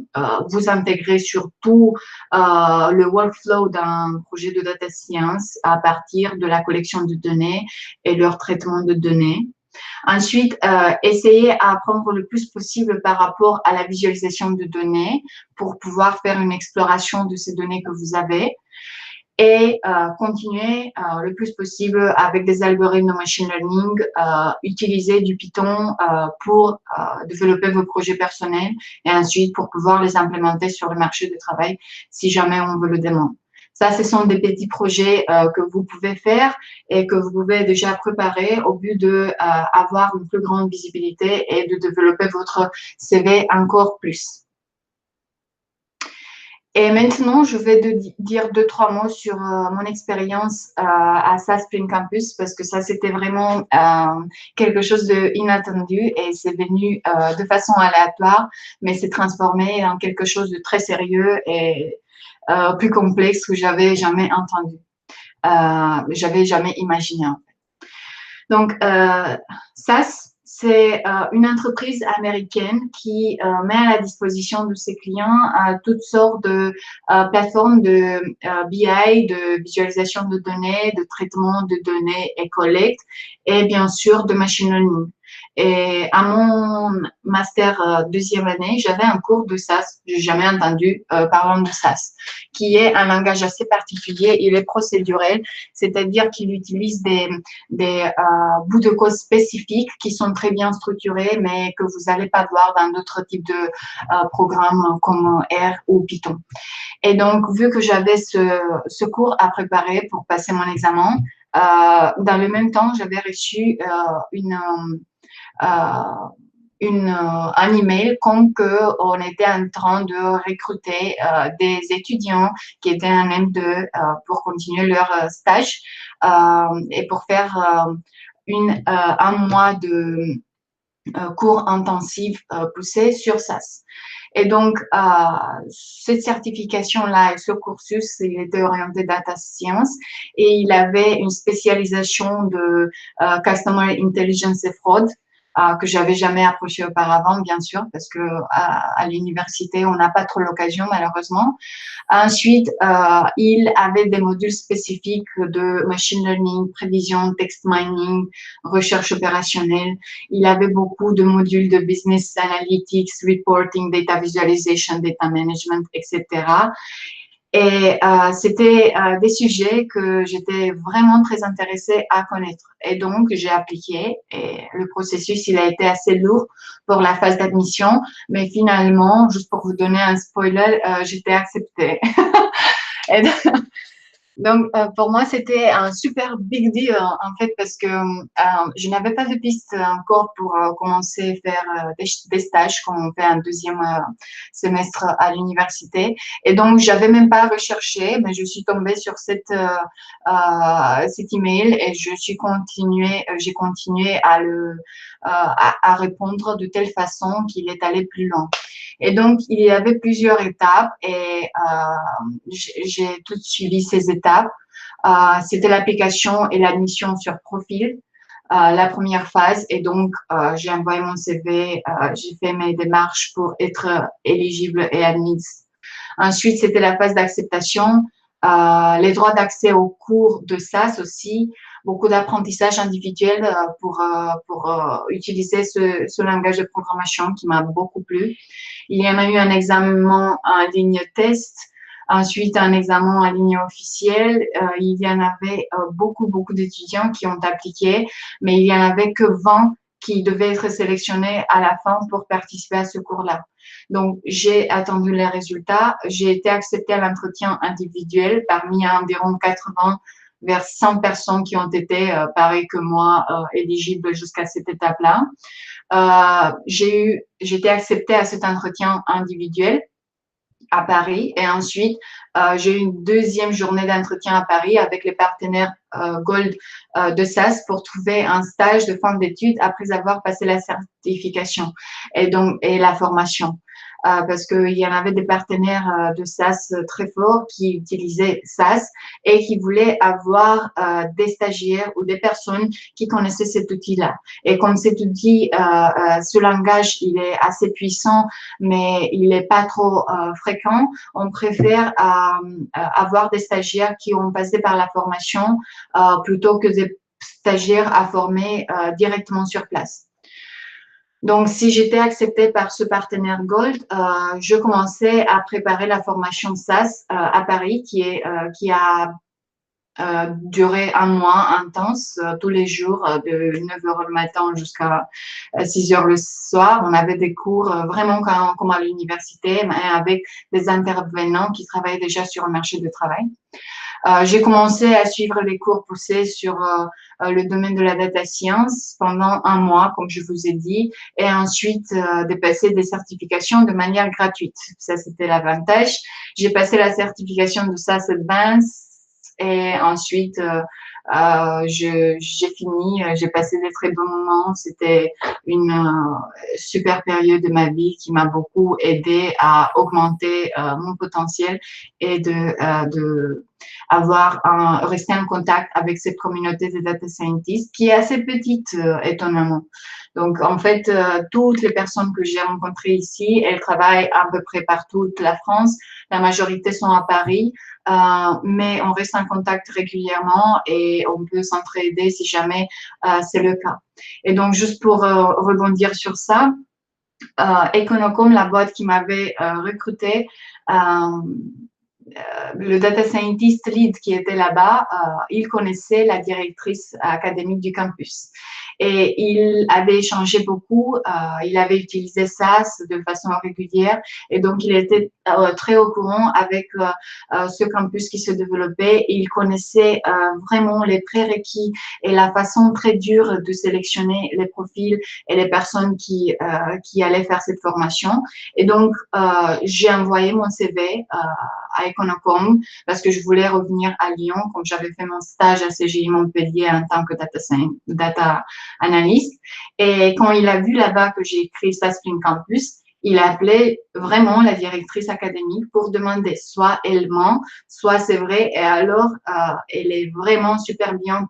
vous intégrer sur tout le workflow d'un projet de data science à partir de la collection de données et leur traitement de données. Ensuite, essayez à apprendre le plus possible par rapport à la visualisation de données pour pouvoir faire une exploration de ces données que vous avez et continuer le plus possible avec des algorithmes de machine learning, utiliser du Python pour développer vos projets personnels et ensuite pour pouvoir les implémenter sur le marché du travail si jamais on vous le demande. Ça, ce sont des petits projets que vous pouvez faire et que vous pouvez déjà préparer au but de avoir une plus grande visibilité et de développer votre CV encore plus. Et maintenant, je vais dire 2-3 mots sur mon expérience à SAS Spring Campus parce que ça, c'était vraiment quelque chose d'inattendu et c'est venu de façon aléatoire, mais c'est transformé en quelque chose de très sérieux et plus complexe que j'avais jamais entendu, j'avais jamais imaginé. En fait. Donc, SAS, c'est une entreprise américaine qui met à la disposition de ses clients toutes sortes de plateformes de BI, de visualisation de données, de traitement de données et collecte, et bien sûr de machine learning. Et à mon master 2e année, j'avais un cours de SAS, j'ai jamais entendu parlant de SAS, qui est un langage assez particulier, il est procédurel, c'est-à-dire qu'il utilise des bouts de code spécifiques qui sont très bien structurés, mais que vous n'allez pas voir dans d'autres types de programmes comme R ou Python. Et donc, vu que j'avais ce cours à préparer pour passer mon examen, dans le même temps, j'avais reçu un email comme qu'on était en train de recruter des étudiants qui étaient en M2 pour continuer leur stage et pour faire un mois cours intensifs poussés sur SAS. Et donc, cette certification-là et ce cursus, il était orienté data science et il avait une spécialisation de Customer Intelligence et fraude que j'avais jamais approché auparavant, bien sûr, parce que à l'université, on n'a pas trop l'occasion, malheureusement. Ensuite, il avait des modules spécifiques de machine learning, prévision, text mining, recherche opérationnelle. Il avait beaucoup de modules de business analytics, reporting, data visualization, data management, etc. Et c'était des sujets que j'étais vraiment très intéressée à connaître. Et donc, j'ai appliqué et le processus, il a été assez lourd pour la phase d'admission. Mais finalement, juste pour vous donner un spoiler, j'étais acceptée. Et donc, pour moi, c'était un super big deal en fait parce que je n'avais pas de piste encore pour commencer à faire des stages comme on fait un deuxième semestre à l'université. Et donc, j'avais même pas recherché, mais je suis tombée sur cet email et j'ai continué à répondre de telle façon qu'il est allé plus loin. Et donc, il y avait plusieurs étapes et j'ai toutes suivi ces étapes. C'était l'application et l'admission sur profil, la première phase. Et donc, j'ai envoyé mon CV, j'ai fait mes démarches pour être éligible et admise. Ensuite, c'était la phase d'acceptation, les droits d'accès aux cours de SAS aussi, beaucoup d'apprentissage individuel pour utiliser ce langage de programmation qui m'a beaucoup plu. Il y en a eu un examen en ligne test, ensuite un examen en ligne officiel. Il y en avait beaucoup d'étudiants qui ont appliqué, mais il y en avait que 20 qui devaient être sélectionnés à la fin pour participer à ce cours-là. Donc, j'ai attendu les résultats. J'ai été acceptée à l'entretien individuel parmi environ 80 vers 100 personnes qui ont été, pareil que moi, éligibles jusqu'à cette étape-là. J'ai été acceptée à cet entretien individuel à Paris et ensuite j'ai eu une deuxième journée d'entretien à Paris avec les partenaires Gold de SAS pour trouver un stage de fin d'études après avoir passé la certification et la formation. Parce qu'il y en avait des partenaires de SAS très forts qui utilisaient SAS et qui voulaient avoir des stagiaires ou des personnes qui connaissaient cet outil-là. Et comme cet outil, ce langage, il est assez puissant, mais il n'est pas trop fréquent, on préfère avoir des stagiaires qui ont passé par la formation plutôt que des stagiaires à former directement sur place. Donc, si j'étais acceptée par ce partenaire Gold, je commençais à préparer la formation SAS à Paris qui a duré un mois intense, tous les jours, de 9 heures le matin jusqu'à 6 heures le soir. On avait des cours vraiment comme à l'université, mais avec des intervenants qui travaillaient déjà sur le marché du travail. J'ai commencé à suivre les cours poussés sur le domaine de la data science pendant un mois, comme je vous ai dit, et ensuite de passer des certifications de manière gratuite. Ça, c'était l'avantage. J'ai passé la certification de SAS Advanced et ensuite j'ai fini, j'ai passé des très bons moments. C'était une super période de ma vie qui m'a beaucoup aidé à augmenter mon potentiel et de rester en contact avec cette communauté de data scientists qui est assez petite, étonnamment. Donc, en fait, toutes les personnes que j'ai rencontrées ici, elles travaillent à peu près partout de la France. La majorité sont à Paris, mais on reste en contact régulièrement et on peut s'entraider si jamais c'est le cas. Et donc, juste pour rebondir sur ça, Econocom, la boîte qui m'avait recruté, le data scientist lead qui était là-bas, il connaissait la directrice académique du campus. Et il avait échangé beaucoup, il avait utilisé SAS de façon régulière et donc il était très au courant avec ce campus qui se développait. Il connaissait vraiment les prérequis et la façon très dure de sélectionner les profils et les personnes qui allaient faire cette formation. Et donc, j'ai envoyé mon CV à Econocom parce que je voulais revenir à Lyon, comme j'avais fait mon stage à CGI Montpellier en tant que data analyst. Et quand il a vu là-bas que j'ai créé ça Spring Campus, il a appelé vraiment la directrice académique pour demander soit elle ment, soit c'est vrai. Et alors, elle est vraiment super bien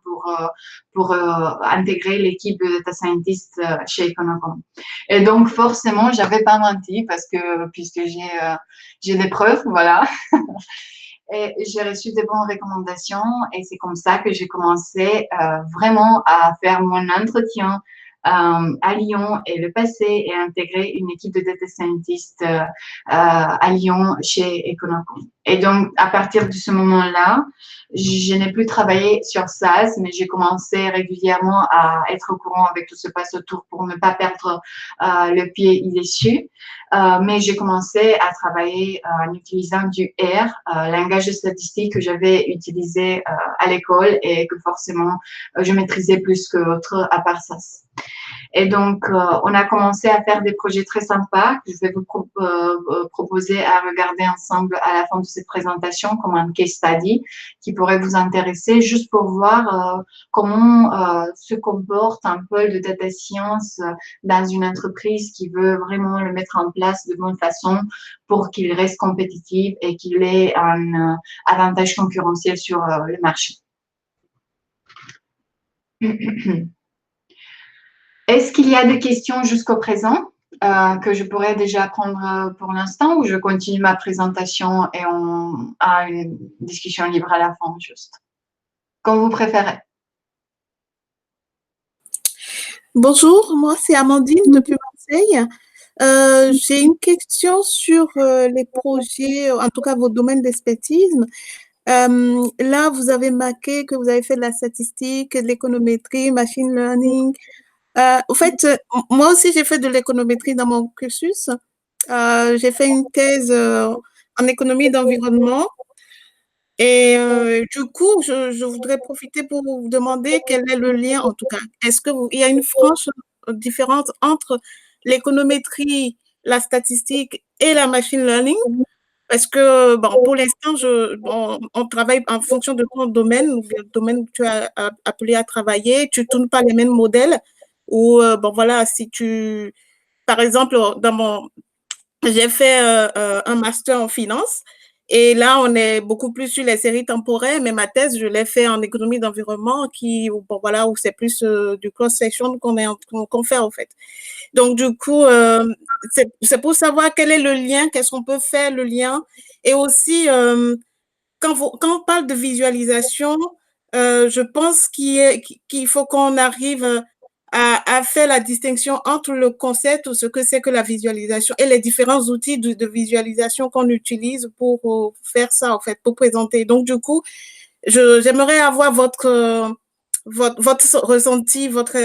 pour intégrer l'équipe de data scientist chez Econocom. Et donc, forcément, j'avais pas menti parce que puisque j'ai des preuves, voilà. Et j'ai reçu des bonnes recommandations et c'est comme ça que j'ai commencé vraiment à faire mon entretien à Lyon et le passer et intégrer une équipe de data scientists à Lyon chez Econocom. Et donc, à partir de ce moment-là, je n'ai plus travaillé sur SaaS, mais j'ai commencé régulièrement à être au courant avec tout ce qui passe autour pour ne pas perdre le pied dessus. Mais j'ai commencé à travailler en utilisant du R, langage de statistique que j'avais utilisé à l'école et que forcément je maîtrisais plus que l'autre à part ça. Et donc, on a commencé à faire des projets très sympas que je vais vous proposer à regarder ensemble à la fin de cette présentation comme un case study qui pourrait vous intéresser juste pour voir comment se comporte un pôle de data science dans une entreprise qui veut vraiment le mettre en place de bonne façon pour qu'il reste compétitif et qu'il ait un avantage concurrentiel sur le marché. Est-ce qu'il y a des questions jusqu'au présent que je pourrais déjà prendre pour l'instant ou je continue ma présentation et on a une discussion libre à la fin juste? Comme vous préférez. Bonjour, moi c'est Amandine depuis Marseille. J'ai une question sur les projets, en tout cas vos domaines d'expertise. Là, vous avez marqué que vous avez fait de la statistique, de l'économétrie, machine learning. En fait, moi aussi, j'ai fait de l'économétrie dans mon cursus. J'ai fait une thèse en économie d'environnement. Et du coup, je voudrais profiter pour vous demander quel est le lien, en tout cas. Est-ce qu'il y a une franche différence entre l'économétrie, la statistique et la machine learning? Parce que, bon, pour l'instant, on travaille en fonction de ton domaine, ou le domaine où tu as appelé à travailler. Tu ne tournes pas les mêmes modèles. Ou, bon, voilà, si tu, par exemple, j'ai fait un master en finance. Et là, on est beaucoup plus sur les séries temporaires, mais ma thèse, je l'ai fait en économie d'environnement, bon, voilà, où c'est plus du cross-section qu'on fait, en fait. Donc, du coup, c'est pour savoir quel est le lien, qu'est-ce qu'on peut faire, le lien. Et aussi, quand on parle de visualisation, je pense qu'il faut qu'on arrive à faire la distinction entre le concept ou ce que c'est que la visualisation et les différents outils de visualisation qu'on utilise pour faire ça, en fait, pour présenter. Donc, du coup, j'aimerais avoir votre ressenti, votre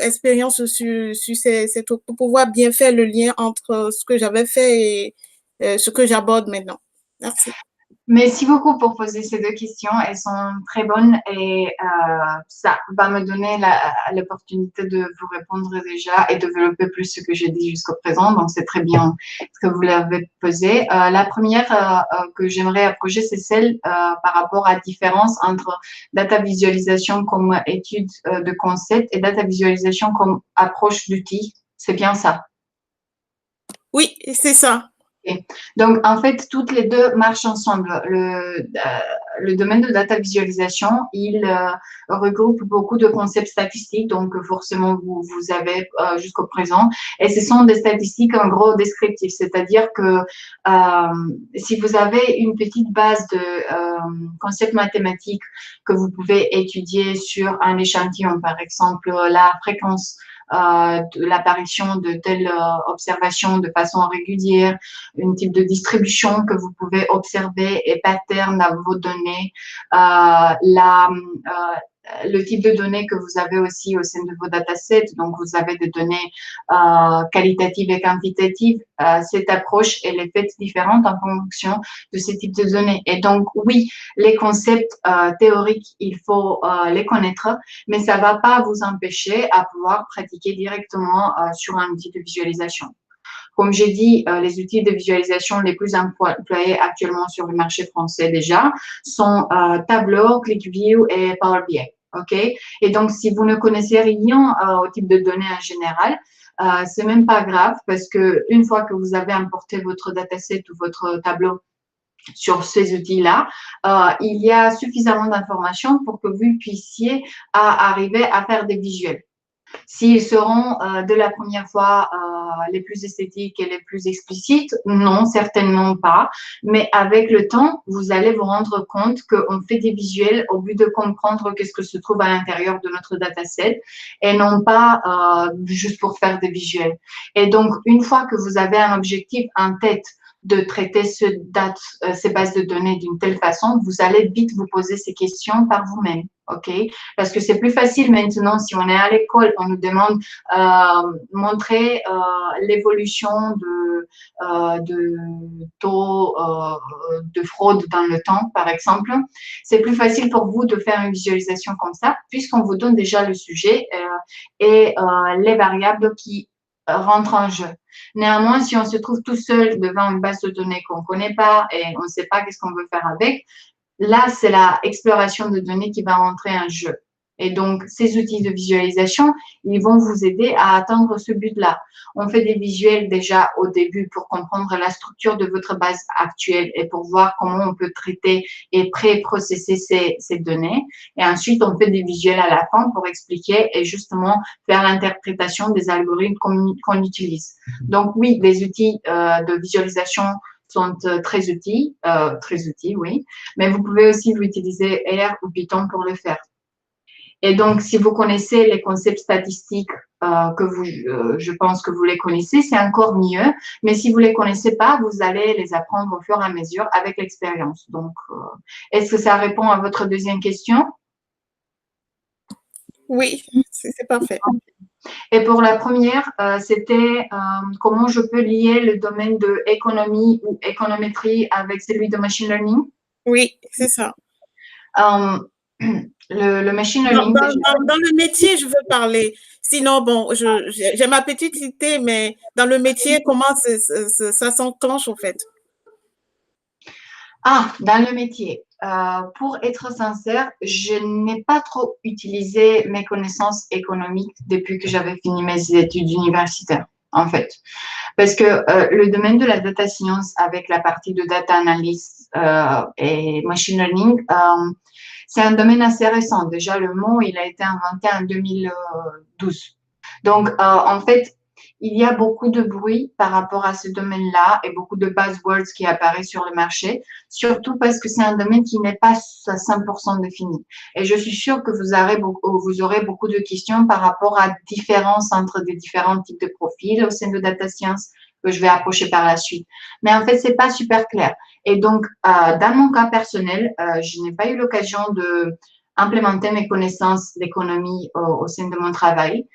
expérience sur pour pouvoir bien faire le lien entre ce que j'avais fait et ce que j'aborde maintenant. Merci. Merci beaucoup pour poser ces deux questions. Elles sont très bonnes et ça va me donner l'opportunité de vous répondre déjà et développer plus ce que j'ai dit jusqu'au présent. Donc, c'est très bien ce que vous l'avez posé. La première que j'aimerais approcher, c'est celle par rapport à la différence entre data visualisation comme étude de concept et data visualisation comme approche d'outil. C'est bien ça? Oui, c'est ça. Okay. Donc, en fait, toutes les deux marchent ensemble. Le domaine de data visualisation, il regroupe beaucoup de concepts statistiques, donc forcément, vous avez jusqu'au présent. Et ce sont des statistiques en gros descriptives, c'est-à-dire que si vous avez une petite base de concepts mathématiques que vous pouvez étudier sur un échantillon, par exemple, la fréquence de l'apparition de telle observation de façon régulière, un type de distribution que vous pouvez observer et pattern à vos données, le type de données que vous avez aussi au sein de vos datasets. Donc, vous avez des données qualitatives et quantitatives. Cette approche, elle est faite différente en fonction de ce type de données. Et donc, oui, les concepts théoriques, il faut les connaître, mais ça ne va pas vous empêcher à pouvoir pratiquer directement sur un outil de visualisation. Comme j'ai dit, les outils de visualisation les plus employés actuellement sur le marché français déjà sont Tableau, ClickView et Power BI. OK? Et donc, si vous ne connaissez rien au type de données en général, c'est même pas grave parce que une fois que vous avez importé votre dataset ou votre tableau sur ces outils-là, il y a suffisamment d'informations pour que vous puissiez arriver à faire des visuels. S'ils seront de la première fois les plus esthétiques et les plus explicites, non, certainement pas. Mais avec le temps, vous allez vous rendre compte qu'on fait des visuels au but de comprendre qu'est-ce que se trouve à l'intérieur de notre dataset et non pas juste pour faire des visuels. Et donc, une fois que vous avez un objectif en tête de traiter ces bases de données d'une telle façon, vous allez vite vous poser ces questions par vous-même. OK? Parce que c'est plus facile maintenant, si on est à l'école, on nous demande montrer l'évolution de taux de fraude dans le temps, par exemple. C'est plus facile pour vous de faire une visualisation comme ça, puisqu'on vous donne déjà le sujet et les variables qui rentrent en jeu. Néanmoins, si on se trouve tout seul devant une base de données qu'on ne connaît pas et on ne sait pas qu'est-ce qu'on veut faire avec, là, c'est la exploration de données qui va rentrer en jeu. Et donc, ces outils de visualisation, ils vont vous aider à atteindre ce but-là. On fait des visuels déjà au début pour comprendre la structure de votre base actuelle et pour voir comment on peut traiter et pré-processer ces données. Et ensuite, on fait des visuels à la fin pour expliquer et justement faire l'interprétation des algorithmes qu'on utilise. Donc, oui, les outils de visualisation sont très utiles, oui. Mais vous pouvez aussi utiliser R ou Python pour le faire. Et donc, si vous connaissez les concepts statistiques je pense que vous les connaissez, c'est encore mieux. Mais si vous les connaissez pas, vous allez les apprendre au fur et à mesure avec l'expérience. Donc, est-ce que ça répond à votre deuxième question? Oui, c'est parfait. Et pour la première, c'était comment je peux lier le domaine de économie ou économétrie avec celui de machine learning? Oui, c'est ça. Le machine learning. Dans le métier, je veux parler. Sinon, bon, j'ai ma petite idée, mais dans le métier, comment ça s'enclenche, en fait? Dans le métier. Pour être sincère, je n'ai pas trop utilisé mes connaissances économiques depuis que j'avais fini mes études universitaires, en fait. Parce que le domaine de la data science avec la partie de data analysis et machine learning, c'est un domaine assez récent. Déjà, le mot, il a été inventé en 2012. Donc, en fait, il y a beaucoup de bruit par rapport à ce domaine-là et beaucoup de buzzwords qui apparaissent sur le marché, surtout parce que c'est un domaine qui n'est pas à 100% défini. Et je suis sûre que vous aurez beaucoup de questions par rapport à différence entre des différents types de profils au sein de data science que je vais approcher par la suite. Mais en fait, c'est pas super clair. Et donc, dans mon cas personnel, je n'ai pas eu l'occasion de implémenter mes connaissances d'économie au sein de mon travail.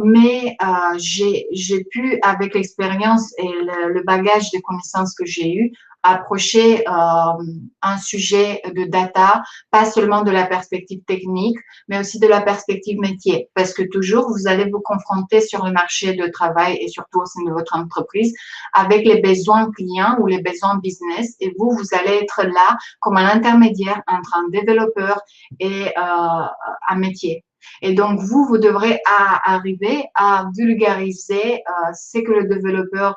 Mais j'ai pu, avec l'expérience et le bagage de connaissances que j'ai eu, approcher un sujet de data, pas seulement de la perspective technique, mais aussi de la perspective métier. Parce que toujours, vous allez vous confronter sur le marché de travail et surtout au sein de votre entreprise avec les besoins clients ou les besoins business. Et vous allez être là comme un intermédiaire entre un développeur et un métier. Et donc, vous devrez arriver à vulgariser ce que le développeur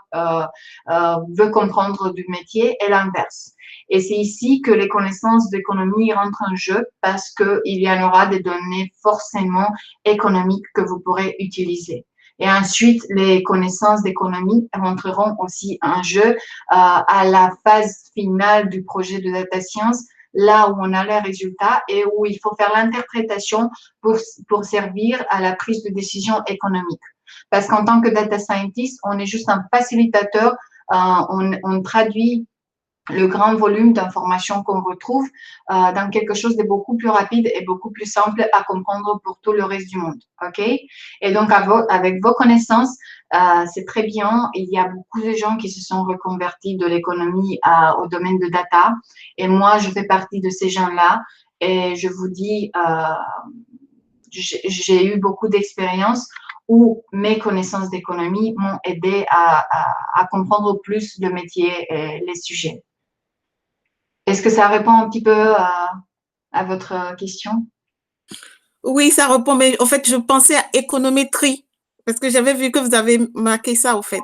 veut comprendre du métier et l'inverse. Et c'est ici que les connaissances d'économie rentrent en jeu parce qu'il y en aura des données forcément économiques que vous pourrez utiliser. Et ensuite, les connaissances d'économie rentreront aussi en jeu à la phase finale du projet de data science, là où on a les résultats et où il faut faire l'interprétation pour servir à la prise de décision économique. Parce qu'en tant que data scientist, on est juste un facilitateur, on traduit le grand volume d'informations qu'on retrouve dans quelque chose de beaucoup plus rapide et beaucoup plus simple à comprendre pour tout le reste du monde. OK? Et donc, avec vos connaissances, c'est très bien. Il y a beaucoup de gens qui se sont reconvertis de l'économie au domaine de data. Et moi, je fais partie de ces gens-là. Et je vous dis, j'ai eu beaucoup d'expériences où mes connaissances d'économie m'ont aidé à comprendre plus le métier et les sujets. Est-ce que ça répond un petit peu à votre question? Oui, ça répond, mais en fait, je pensais à économétrie, parce que j'avais vu que vous avez marqué ça, en fait.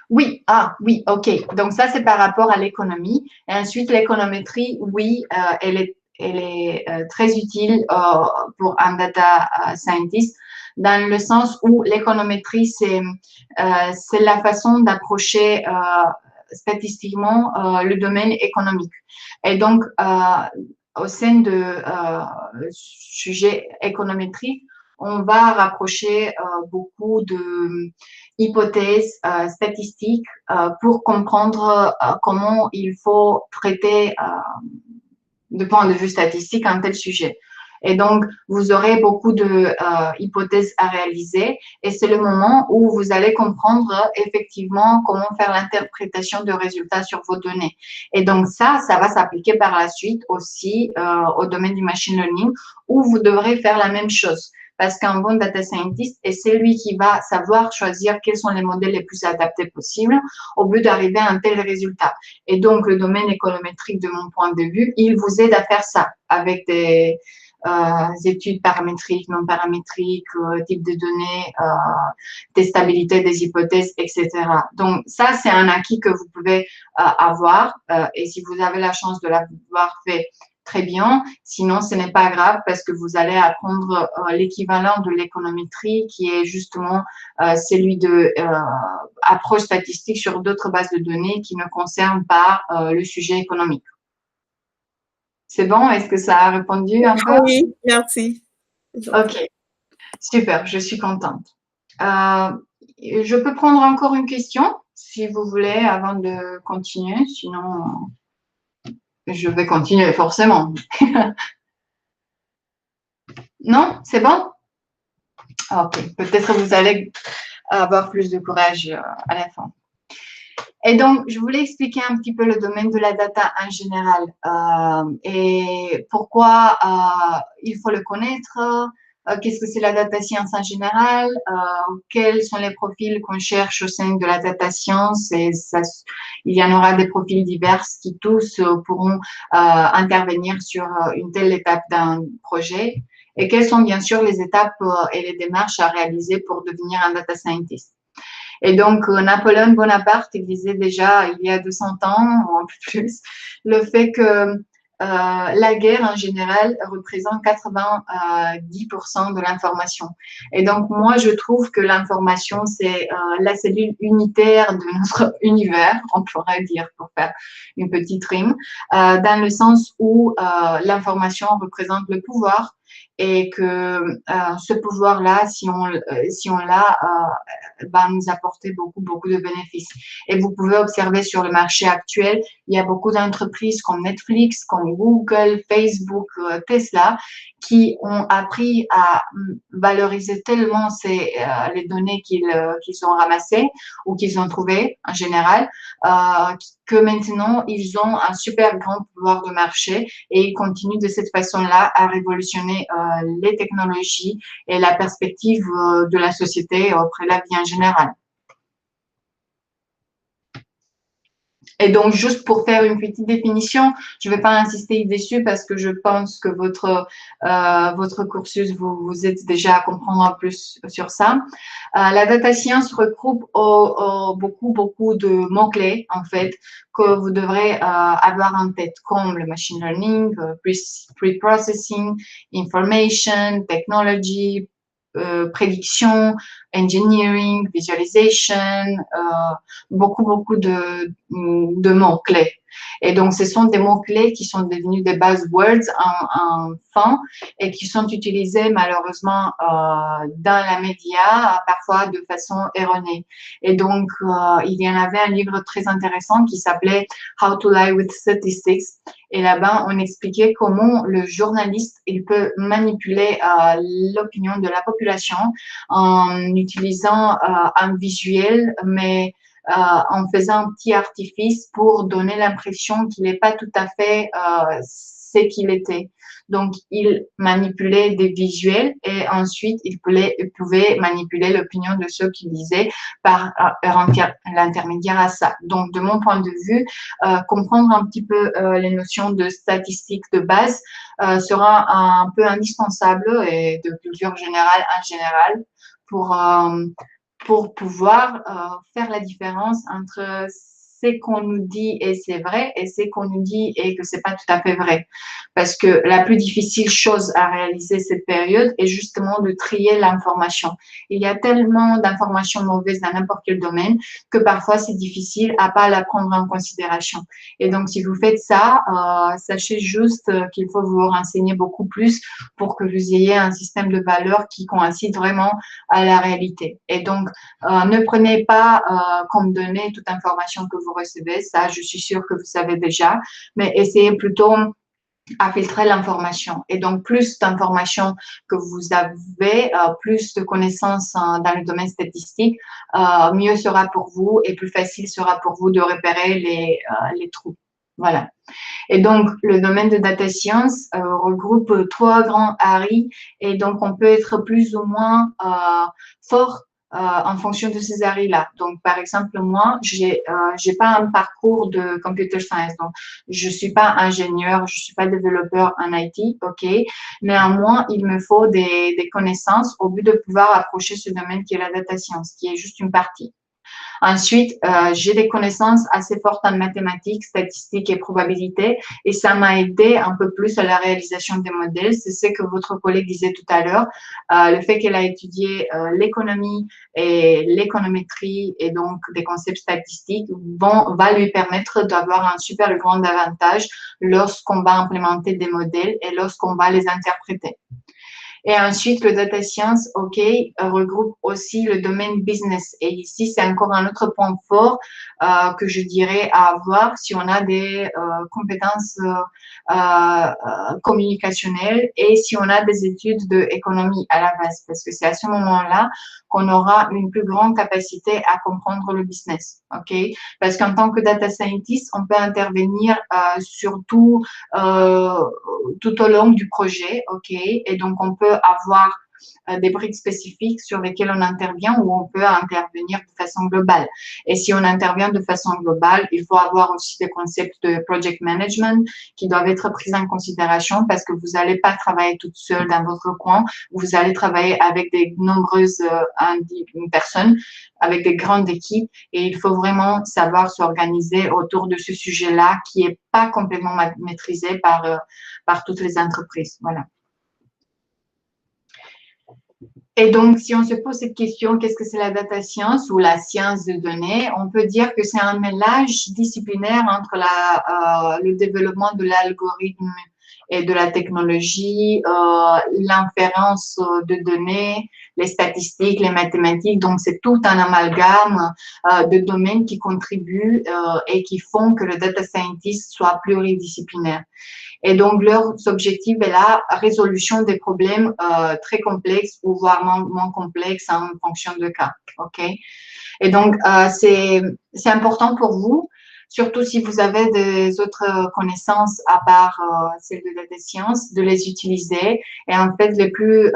Oui, oui, ok. Donc ça, c'est par rapport à l'économie. Et ensuite, l'économétrie, oui, elle est très utile pour un data scientist dans le sens où l'économétrie, c'est la façon d'approcher statistiquement le domaine économique. Et donc, au sein de sujet économétrique, on va rapprocher beaucoup de hypothèses statistiques pour comprendre comment il faut traiter de point de vue statistique un tel sujet. Et donc, vous aurez beaucoup de hypothèses à réaliser et c'est le moment où vous allez comprendre effectivement comment faire l'interprétation de résultats sur vos données. Et donc, ça va s'appliquer par la suite aussi au domaine du machine learning où vous devrez faire la même chose. Parce qu'un bon data scientist est celui qui va savoir choisir quels sont les modèles les plus adaptés possibles au but d'arriver à un tel résultat. Et donc, le domaine économétrique, de mon point de vue, il vous aide à faire ça avec des études paramétriques, non paramétriques, type de données, testabilité des hypothèses, etc. Donc, ça, c'est un acquis que vous pouvez avoir. Et si vous avez la chance de l'avoir fait, très bien. Sinon, ce n'est pas grave parce que vous allez apprendre l'équivalent de l'économétrie qui est justement celui de approche statistique sur d'autres bases de données qui ne concernent pas le sujet économique. C'est bon? Est-ce que ça a répondu un peu? Oui, merci. Ok, super, je suis contente. Je peux prendre encore une question si vous voulez avant de continuer, sinon je vais continuer forcément. Non? C'est bon? Ok, peut-être vous allez avoir plus de courage à la fin. Et donc, je voulais expliquer un petit peu le domaine de la data en général et pourquoi il faut le connaître, qu'est-ce que c'est la data science en général, quels sont les profils qu'on cherche au sein de la data science et ça, il y en aura des profils divers qui tous pourront intervenir sur une telle étape d'un projet et quelles sont bien sûr les étapes et les démarches à réaliser pour devenir un data scientist. Et donc, Napoléon Bonaparte disait déjà il y a 200 ans, ou un peu plus, le fait que la guerre en général représente 90% de l'information. Et donc, moi, je trouve que l'information, c'est la cellule unitaire de notre univers, on pourrait dire, pour faire une petite rime, dans le sens où l'information représente le pouvoir et que ce pouvoir-là, si on l'a, va nous apporter beaucoup, beaucoup de bénéfices. Et vous pouvez observer sur le marché actuel, il y a beaucoup d'entreprises comme Netflix, comme Google, Facebook, Tesla, qui ont appris à valoriser tellement les données qu'ils ont ramassées ou qu'ils ont trouvées en général, que maintenant, ils ont un super grand pouvoir de marché et ils continuent de cette façon-là à révolutionner les technologies et la perspective de la société auprès de la vie en général. Et donc, juste pour faire une petite définition, je ne vais pas insister dessus parce que je pense que votre cursus vous aide déjà à comprendre un plus sur ça. La data science regroupe beaucoup, beaucoup de mots-clés, en fait, que vous devrez avoir en tête, comme le machine learning, pre-processing, information, technology, prédiction, engineering, visualization, beaucoup, beaucoup de mots-clés. Et donc, ce sont des mots-clés qui sont devenus des buzzwords enfin et qui sont utilisés malheureusement dans la média, parfois de façon erronée. Et donc, il y en avait un livre très intéressant qui s'appelait How to Lie with Statistics. Et là-bas, on expliquait comment le journaliste, il peut manipuler l'opinion de la population en utilisant un visuel, mais en faisant un petit artifice pour donner l'impression qu'il n'est pas tout à fait ce qu'il était. Donc, il manipulait des visuels et ensuite, il pouvait manipuler l'opinion de ceux qui lisaient par l'intermédiaire à ça. Donc, de mon point de vue, comprendre un petit peu les notions de statistiques de base sera un peu indispensable et de culture générale en général pour pouvoir faire la différence entre ce qu'on nous dit et c'est vrai et ce qu'on nous dit et que c'est pas tout à fait vrai. Parce que la plus difficile chose à réaliser cette période est justement de trier l'information. Il y a tellement d'informations mauvaises dans n'importe quel domaine que parfois c'est difficile à pas la prendre en considération. Et donc, si vous faites ça, sachez juste qu'il faut vous renseigner beaucoup plus pour que vous ayez un système de valeurs qui coïncide vraiment à la réalité. Et donc, ne prenez pas comme donnée toute information que vous recevez, ça je suis sûre que vous savez déjà, mais essayez plutôt à filtrer l'information. Et donc, plus d'informations que vous avez, plus de connaissances dans le domaine statistique, mieux sera pour vous et plus facile sera pour vous de repérer les trous. Voilà. Et donc, le domaine de data science regroupe trois grands areas et donc on peut être plus ou moins fort en fonction de ces areas-là. Donc, par exemple, moi, j'ai pas un parcours de computer science, donc je suis pas ingénieur, je suis pas développeur en IT, ok. Néanmoins, il me faut des connaissances au but de pouvoir approcher ce domaine qui est la data science, qui est juste une partie. Ensuite, j'ai des connaissances assez fortes en mathématiques, statistiques et probabilités et ça m'a aidé un peu plus à la réalisation des modèles. C'est ce que votre collègue disait tout à l'heure. Le fait qu'elle a étudié l'économie et l'économétrie et donc des concepts statistiques va lui permettre d'avoir un super grand avantage lorsqu'on va implémenter des modèles et lorsqu'on va les interpréter. Et ensuite, le data science, OK, regroupe aussi le domaine business. Et ici, c'est encore un autre point fort que je dirais à avoir si on a des compétences communicationnelles et si on a des études d'économie à la base. Parce que c'est à ce moment-là qu'on aura une plus grande capacité à comprendre le business. OK? Parce qu'en tant que data scientist, on peut intervenir surtout tout au long du projet. OK? Et donc, on peut avoir des briques spécifiques sur lesquelles on intervient ou on peut intervenir de façon globale. Et si on intervient de façon globale, il faut avoir aussi des concepts de project management qui doivent être pris en considération parce que vous n'allez pas travailler toute seule dans votre coin, vous allez travailler avec des nombreuses personnes, avec des grandes équipes et il faut vraiment savoir s'organiser autour de ce sujet-là qui est pas complètement maîtrisé par toutes les entreprises. Voilà. Et donc, si on se pose cette question, qu'est-ce que c'est la data science ou la science de données? On peut dire que c'est un mélange disciplinaire entre le développement de l'algorithme et de la technologie, l'inférence de données, les statistiques, les mathématiques. Donc, c'est tout un amalgame de domaines qui contribuent et qui font que le data scientist soit pluridisciplinaire. Et donc, leur objectif est la résolution des problèmes très complexes ou voire moins complexes en fonction de cas. OK? Et donc, c'est important pour vous, surtout si vous avez des autres connaissances à part celles de data science, de les utiliser. Et en fait, les plus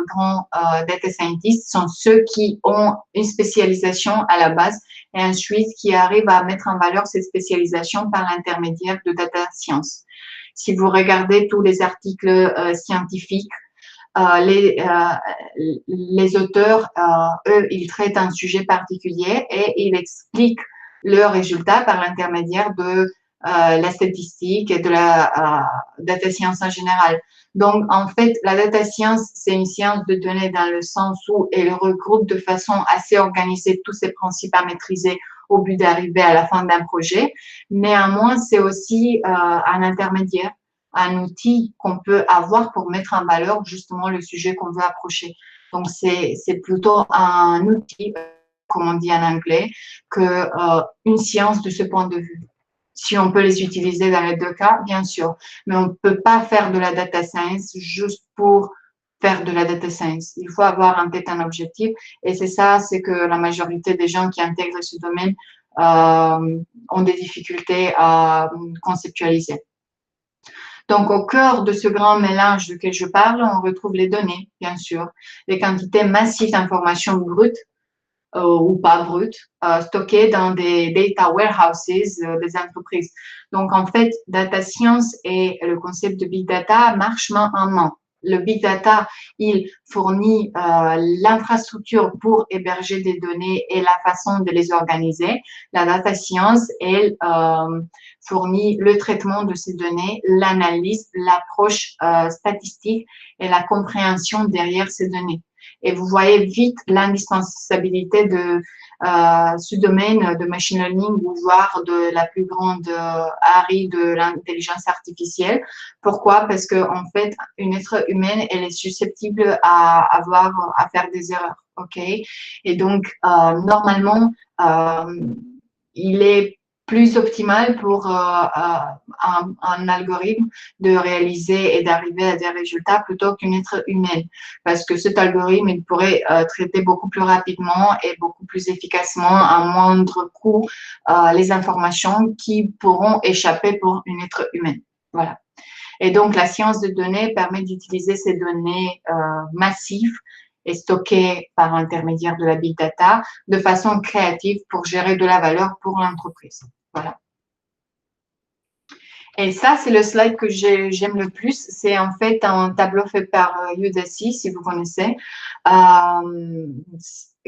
grands data scientists sont ceux qui ont une spécialisation à la base et ensuite qui arrivent à mettre en valeur cette spécialisation par l'intermédiaire de data science. Si vous regardez tous les articles scientifiques, les auteurs, eux, ils traitent un sujet particulier et ils expliquent leurs résultats par l'intermédiaire de la statistique et de la data science en général. Donc, en fait, la data science, c'est une science de données dans le sens où elle regroupe de façon assez organisée tous ces principes à maîtriser au but d'arriver à la fin d'un projet. Néanmoins, c'est aussi un intermédiaire, un outil qu'on peut avoir pour mettre en valeur justement le sujet qu'on veut approcher. Donc, c'est plutôt un outil, comme on dit en anglais, que une science de ce point de vue. Si on peut les utiliser dans les deux cas, bien sûr, mais on ne peut pas faire de la data science juste pour faire de la data science. Il faut avoir en tête un objectif et c'est ça, c'est que la majorité des gens qui intègrent ce domaine ont des difficultés à conceptualiser. Donc, au cœur de ce grand mélange duquel je parle, on retrouve les données, bien sûr, les quantités massives d'informations brutes ou pas brutes, stockées dans des data warehouses des entreprises. Donc, en fait, data science et le concept de big data marchent main en main. Le big data, il fournit l'infrastructure pour héberger des données et la façon de les organiser. La data science, elle, fournit le traitement de ces données, l'analyse, l'approche statistique et la compréhension derrière ces données. Et vous voyez vite l'indispensabilité de ce domaine de machine learning, voire de la plus grande ARI de l'intelligence artificielle. Pourquoi? Parce que en fait, une être humaine, elle est susceptible à faire des erreurs. Ok? Et donc, normalement, il est plus optimal pour un algorithme de réaliser et d'arriver à des résultats plutôt qu'une être humaine. Parce que cet algorithme, il pourrait traiter beaucoup plus rapidement et beaucoup plus efficacement, à moindre coût, les informations qui pourront échapper pour une être humaine. Voilà. Et donc, la science de données permet d'utiliser ces données massives et stockées par l'intermédiaire de la big data de façon créative pour gérer de la valeur pour l'entreprise. Voilà. Et ça, c'est le slide que j'aime le plus. C'est en fait un tableau fait par Udacity, si vous connaissez,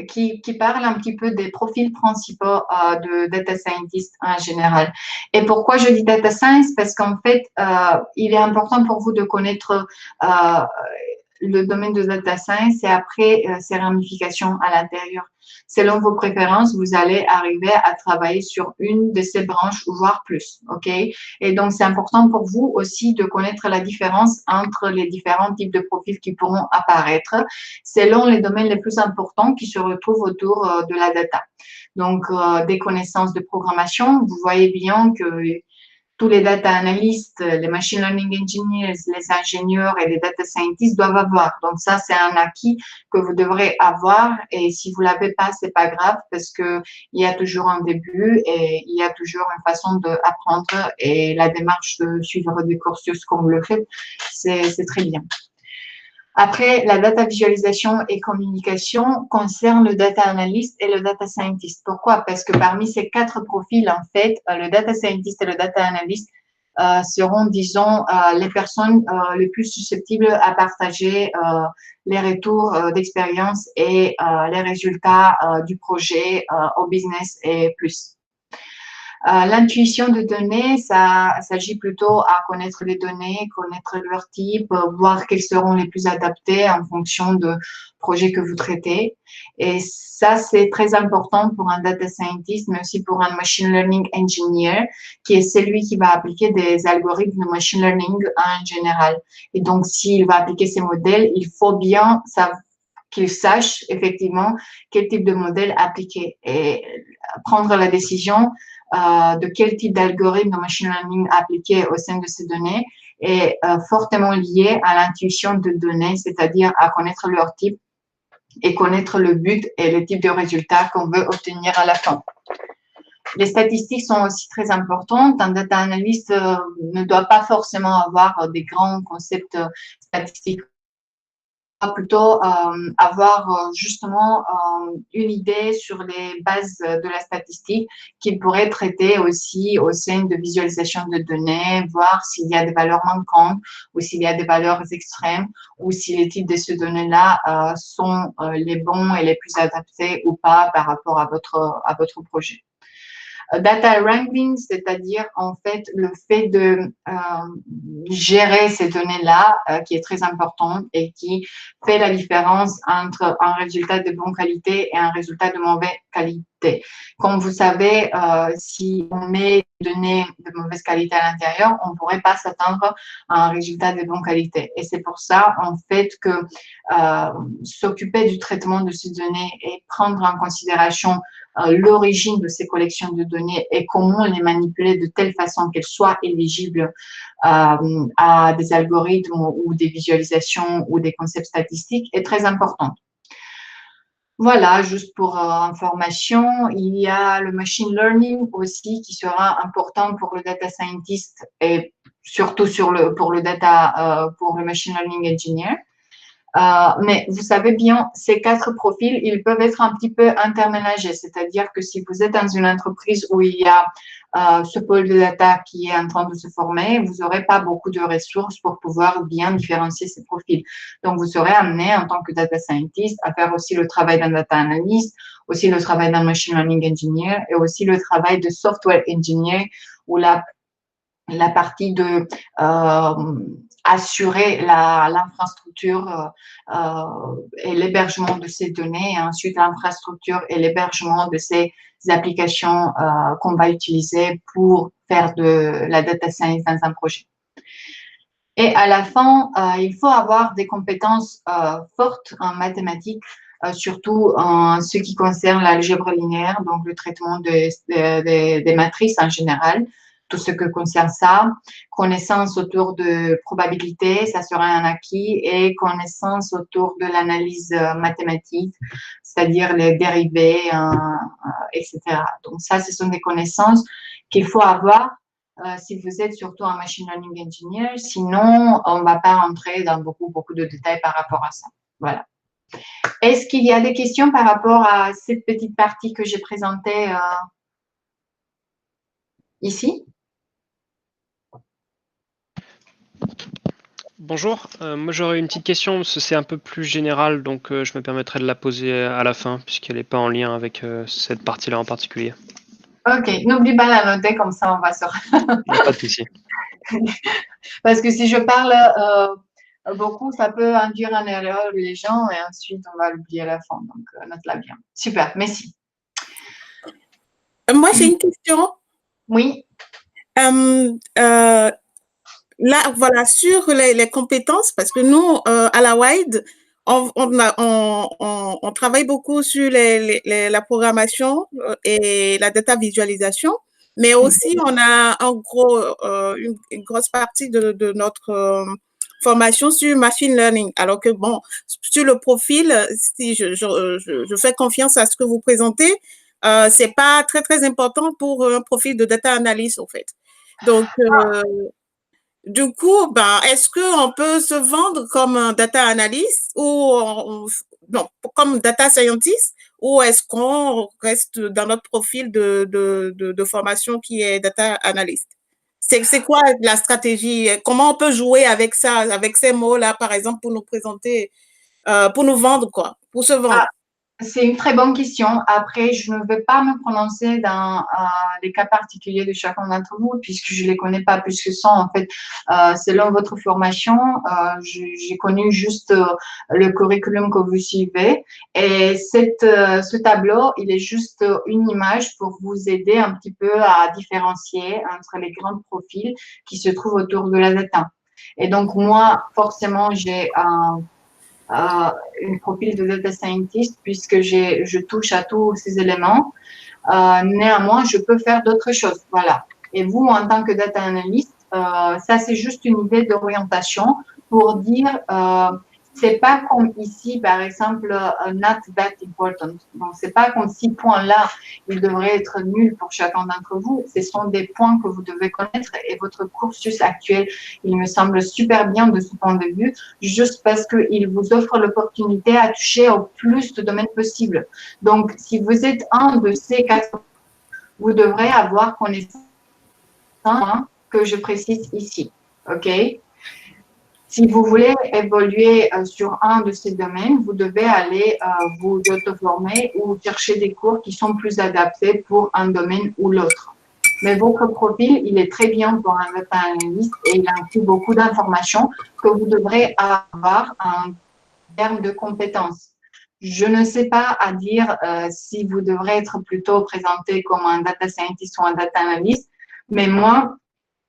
qui parle un petit peu des profils principaux de data scientist en général. Et pourquoi je dis data science? Parce qu'en fait, il est important pour vous de connaître le domaine de data science et après ses ramifications à l'intérieur. Selon vos préférences, vous allez arriver à travailler sur une de ces branches, voire plus. OK? Et donc, c'est important pour vous aussi de connaître la différence entre les différents types de profils qui pourront apparaître selon les domaines les plus importants qui se retrouvent autour de la data. Donc, des connaissances de programmation, vous voyez bien que tous les data analysts, les machine learning engineers, les ingénieurs et les data scientists doivent avoir. Donc ça, c'est un acquis que vous devrez avoir. Et si vous l'avez pas, c'est pas grave parce que il y a toujours un début et il y a toujours une façon d'apprendre et la démarche de suivre des cursus comme vous le faites, c'est très bien. Après, la data visualisation et communication concerne le data analyst et le data scientist. Pourquoi? Parce que parmi ces quatre profils, en fait, le data scientist et le data analyst seront, disons, les personnes les plus susceptibles à partager les retours d'expérience et les résultats du projet au business et plus. L'intuition de données, ça s'agit plutôt à connaître les données, connaître leur type, voir quelles seront les plus adaptées en fonction de projets que vous traitez. Et ça, c'est très important pour un data scientist, mais aussi pour un machine learning engineer, qui est celui qui va appliquer des algorithmes de machine learning en général. Et donc, s'il va appliquer ces modèles, il faut bien qu'il sache effectivement quel type de modèle appliquer et prendre la décision de quel type d'algorithme de machine learning appliquer au sein de ces données est fortement lié à l'intuition de données, c'est-à-dire à connaître leur type et connaître le but et le type de résultat qu'on veut obtenir à la fin. Les statistiques sont aussi très importantes. Un data analyst ne doit pas forcément avoir des grands concepts statistiques, plutôt avoir justement une idée sur les bases de la statistique qu'il pourrait traiter aussi au sein de visualisation de données, voir s'il y a des valeurs manquantes ou s'il y a des valeurs extrêmes ou si les types de ces données-là sont les bons et les plus adaptés ou pas par rapport à votre projet. Data wrangling, c'est-à-dire en fait le fait de gérer ces données-là qui est très important et qui fait la différence entre un résultat de bonne qualité et un résultat de mauvaise qualité. Comme vous savez, si on met des données de mauvaise qualité à l'intérieur, on ne pourrait pas s'attendre à un résultat de bonne qualité. Et c'est pour ça, en fait, que s'occuper du traitement de ces données et prendre en considération l'origine de ces collections de données et comment les manipuler de telle façon qu'elles soient éligibles à des algorithmes ou des visualisations ou des concepts statistiques est très important. Voilà, juste pour information, il y a le machine learning aussi qui sera important pour le data scientist et surtout pour pour le machine learning engineer. Mais vous savez bien, ces quatre profils, ils peuvent être un petit peu intermélangés. C'est-à-dire que si vous êtes dans une entreprise où il y a ce pôle de data qui est en train de se former, vous n'aurez pas beaucoup de ressources pour pouvoir bien différencier ces profils. Donc, vous serez amené en tant que data scientist à faire aussi le travail d'un data analyst, aussi le travail d'un machine learning engineer et aussi le travail de software engineer où la partie de assurer l'infrastructure et l'hébergement de ces données, et ensuite l'infrastructure et l'hébergement de ces applications qu'on va utiliser pour faire de la data science dans un projet. Et à la fin, il faut avoir des compétences fortes en mathématiques, surtout en ce qui concerne l'algèbre linéaire, donc le traitement des matrices en général, tout ce que concerne ça. Connaissance autour de probabilité, ça sera un acquis, et connaissance autour de l'analyse mathématique, c'est-à-dire les dérivés, etc. Donc ça, ce sont des connaissances qu'il faut avoir si vous êtes surtout un machine learning engineer. Sinon, on ne va pas rentrer dans beaucoup de détails par rapport à ça. Voilà. Est-ce qu'il y a des questions par rapport à cette petite partie que j'ai présentée ici? Bonjour, moi j'aurais une petite question, parce que c'est un peu plus général, donc je me permettrai de la poser à la fin, puisqu'elle n'est pas en lien avec cette partie-là en particulier. Ok, n'oublie pas de la noter, comme ça on va se... Pas de souci. Parce que si je parle beaucoup, ça peut induire en erreur les gens et ensuite on va l'oublier à la fin. Donc note-la bien. Super, merci. Moi, j'ai une question. Oui. Là, voilà, sur les compétences, parce que nous, à la WIDE, on travaille beaucoup sur la programmation et la data visualisation, mais aussi on a une grosse partie de notre formation sur machine learning. Alors que, bon, sur le profil, si je fais confiance à ce que vous présentez, c'est pas très, très important pour un profil de data analyst, en fait. Donc, du coup, ben, est-ce qu'on peut se vendre comme un data analyst ou non, comme data scientist, ou est-ce qu'on reste dans notre profil de formation qui est data analyst? C'est quoi la stratégie? Comment on peut jouer avec ça, avec ces mots-là, par exemple, pour nous présenter, pour nous vendre, quoi, pour se vendre? C'est une très bonne question. Après, je ne vais pas me prononcer dans les cas particuliers de chacun d'entre vous, puisque je ne les connais pas plus que ça. En fait, selon votre formation, j'ai connu juste le curriculum que vous suivez. Et ce tableau, il est juste une image pour vous aider un petit peu à différencier entre les grands profils qui se trouvent autour de la data. Et donc, moi, forcément, j'ai un profil de data scientist puisque je touche à tous ces éléments. Néanmoins, je peux faire d'autres choses. Voilà. Et vous, en tant que data analyst, ça, c'est juste une idée d'orientation pour dire c'est pas comme ici, par exemple, not that important. Donc, c'est pas comme 6 points-là, ils devraient être nuls pour chacun d'entre vous. Ce sont des points que vous devez connaître et votre cursus actuel, il me semble super bien de ce point de vue, juste parce qu'il vous offre l'opportunité à toucher au plus de domaines possibles. Donc, si vous êtes un de ces 4, vous devrez avoir connaissance que je précise ici. OK? Si vous voulez évoluer sur un de ces domaines, vous devez aller vous auto-former ou chercher des cours qui sont plus adaptés pour un domaine ou l'autre. Mais votre profil, il est très bien pour un data analyst et il inclut beaucoup d'informations que vous devrez avoir en termes de compétences. Je ne sais pas à dire si vous devrez être plutôt présenté comme un data scientist ou un data analyst, mais moi,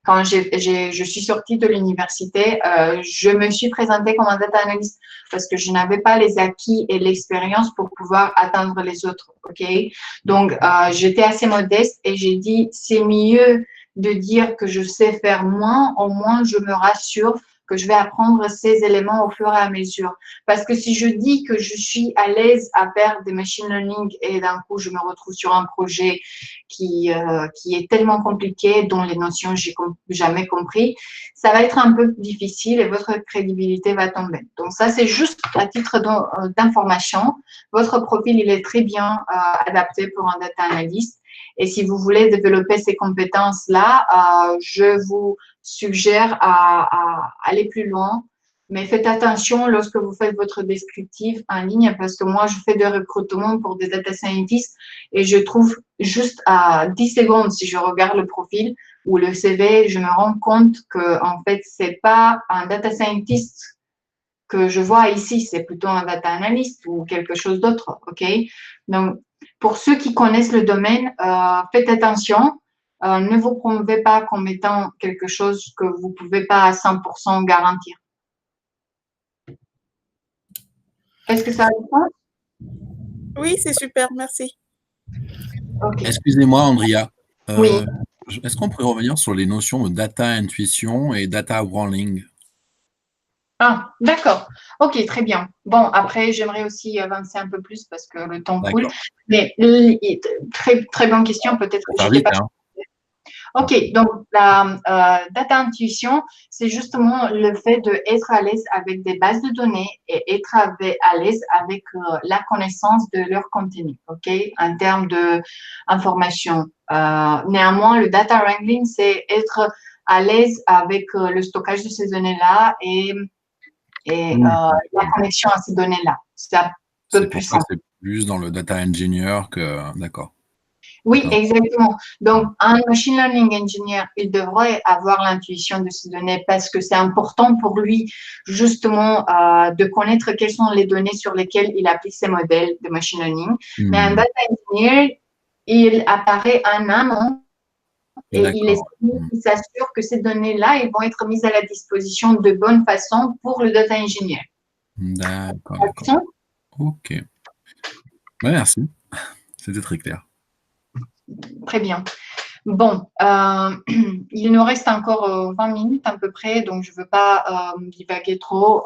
quand je suis sortie de l'université, je me suis présentée comme un data analyst parce que je n'avais pas les acquis et l'expérience pour pouvoir atteindre les autres. OK? Donc, j'étais assez modeste et j'ai dit, c'est mieux de dire que je sais faire moins, au moins je me rassure que je vais apprendre ces éléments au fur et à mesure. Parce que si je dis que je suis à l'aise à faire des machine learning et d'un coup, je me retrouve sur un projet qui est tellement compliqué, dont les notions, j'ai jamais compris, ça va être un peu difficile et votre crédibilité va tomber. Donc ça, c'est juste à titre d'information. Votre profil, il est très bien adapté pour un data analyst. Et si vous voulez développer ces compétences-là, je vous suggère à aller plus loin. Mais faites attention lorsque vous faites votre descriptif en ligne parce que moi, je fais des recrutements pour des data scientists et je trouve juste à 10 secondes, si je regarde le profil ou le CV, je me rends compte que en fait, c'est pas un data scientist que je vois ici, c'est plutôt un data analyst ou quelque chose d'autre, ok? Donc, pour ceux qui connaissent le domaine, faites attention. Ne vous promouvez pas comme étant quelque chose que vous ne pouvez pas à 100% garantir. Est-ce que ça a du sens? Oui, c'est super, merci. Ok. Excusez-moi, Andrea. Oui. Est-ce qu'on pourrait revenir sur les notions de data intuition et data wrangling? Ah, d'accord. Ok, très bien. Bon, après, j'aimerais aussi avancer un peu plus parce que le temps coule. D'accord. Mais très, très bonne question. Peut-être que Ça je va n'étais vite, pas. hein? Ok, donc la data intuition, c'est justement le fait d'être à l'aise avec des bases de données et être à l'aise avec la connaissance de leur contenu, ok, en termes d'information. Néanmoins, le data wrangling, c'est être à l'aise avec le stockage de ces données-là et la connexion à ces données-là. C'est un peu C'est plus pour ça simple. que c'est plus dans le data engineer que… D'accord. Oui, D'accord. exactement. Donc, un machine learning engineer, il devrait avoir l'intuition de ces données parce que c'est important pour lui, justement, de connaître quelles sont les données sur lesquelles il applique ses modèles de machine learning. Mais un data engineer, il apparaît en amont et il s'assure que ces données-là, ils vont être mises à la disposition de bonne façon pour le data engineer. D'accord, d'accord. Ok. Ouais, merci. C'était très clair. Très bien. Bon, il nous reste encore 20 minutes à peu près, donc je ne veux pas divaguer trop.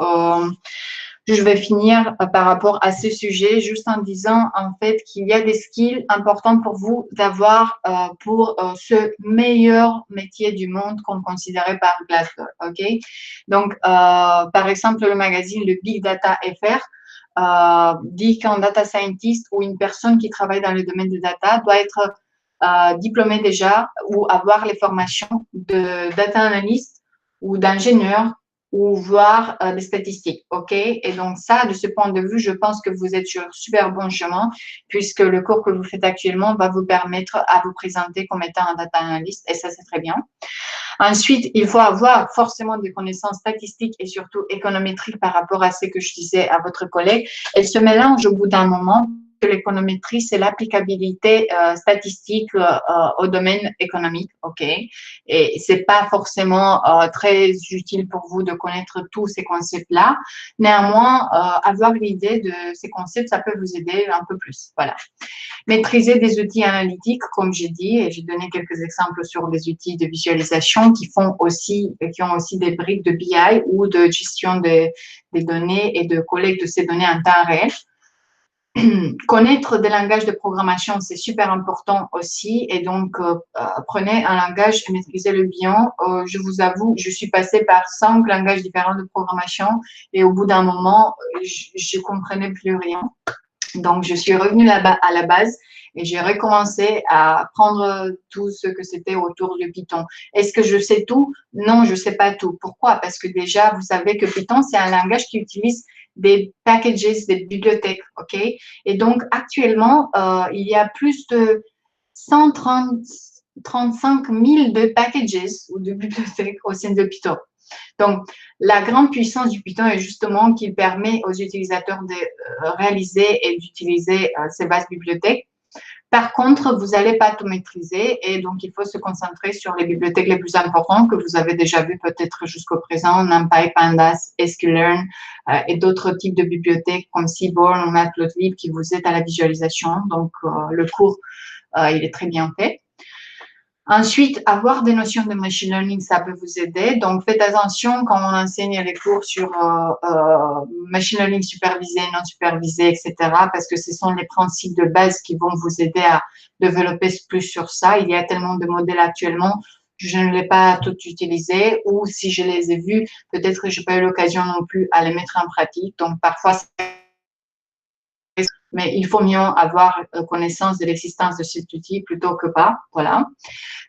Je vais finir par rapport à ce sujet, juste en disant en fait qu'il y a des skills importants pour vous d'avoir pour ce meilleur métier du monde qu'on considérait par Glassdoor. Ok, donc par exemple le magazine le Big Data FR dit qu'un data scientist ou une personne qui travaille dans le domaine de data doit être diplômé déjà ou avoir les formations de data analyst ou d'ingénieur ou voir des statistiques, ok? Et donc ça, de ce point de vue, je pense que vous êtes sur super bon chemin puisque le cours que vous faites actuellement va vous permettre à vous présenter comme étant un data analyst et ça, c'est très bien. Ensuite, il faut avoir forcément des connaissances statistiques et surtout économétriques par rapport à ce que je disais à votre collègue. Elles se mélangent au bout d'un moment que l'économétrie, c'est l'applicabilité statistique au domaine économique, ok? Et c'est pas forcément très utile pour vous de connaître tous ces concepts-là. Néanmoins, avoir l'idée de ces concepts, ça peut vous aider un peu plus, voilà. Maîtriser des outils analytiques, comme j'ai dit, et j'ai donné quelques exemples sur des outils de visualisation qui ont aussi des briques de BI ou de gestion des données et de collecte de ces données en temps réel. Connaître des langages de programmation, c'est super important aussi. Et donc, prenez un langage et maîtrisez-le bien. Je vous avoue, je suis passée par 5 langages différents de programmation et au bout d'un moment, je ne comprenais plus rien. Donc, je suis revenue là-bas à la base et j'ai recommencé à apprendre tout ce que c'était autour de Python. Est-ce que je sais tout? Non, je ne sais pas tout. Pourquoi? Parce que déjà, vous savez que Python, c'est un langage qui utilise des packages, des bibliothèques, ok? Et donc, actuellement, il y a plus de 135 000 de packages ou de bibliothèques au sein de Python. Donc, la grande puissance du Python est justement qu'il permet aux utilisateurs de réaliser et d'utiliser ces vastes bibliothèques. Par contre, vous n'allez pas tout maîtriser et donc il faut se concentrer sur les bibliothèques les plus importantes que vous avez déjà vues peut-être jusqu'au présent, NumPy, Pandas, sklearn et d'autres types de bibliothèques comme Seaborn ou Matplotlib qui vous aident à la visualisation. Donc, le cours, il est très bien fait. Ensuite, avoir des notions de machine learning, ça peut vous aider. Donc, faites attention quand on enseigne les cours sur machine learning supervisé, non supervisé, etc., parce que ce sont les principes de base qui vont vous aider à développer plus sur ça. Il y a tellement de modèles actuellement, je ne l'ai pas tout utilisé, ou si je les ai vus, peut-être que je n'ai pas eu l'occasion non plus à les mettre en pratique. Donc, parfois, mais il faut mieux avoir connaissance de l'existence de cet outil plutôt que pas. Voilà.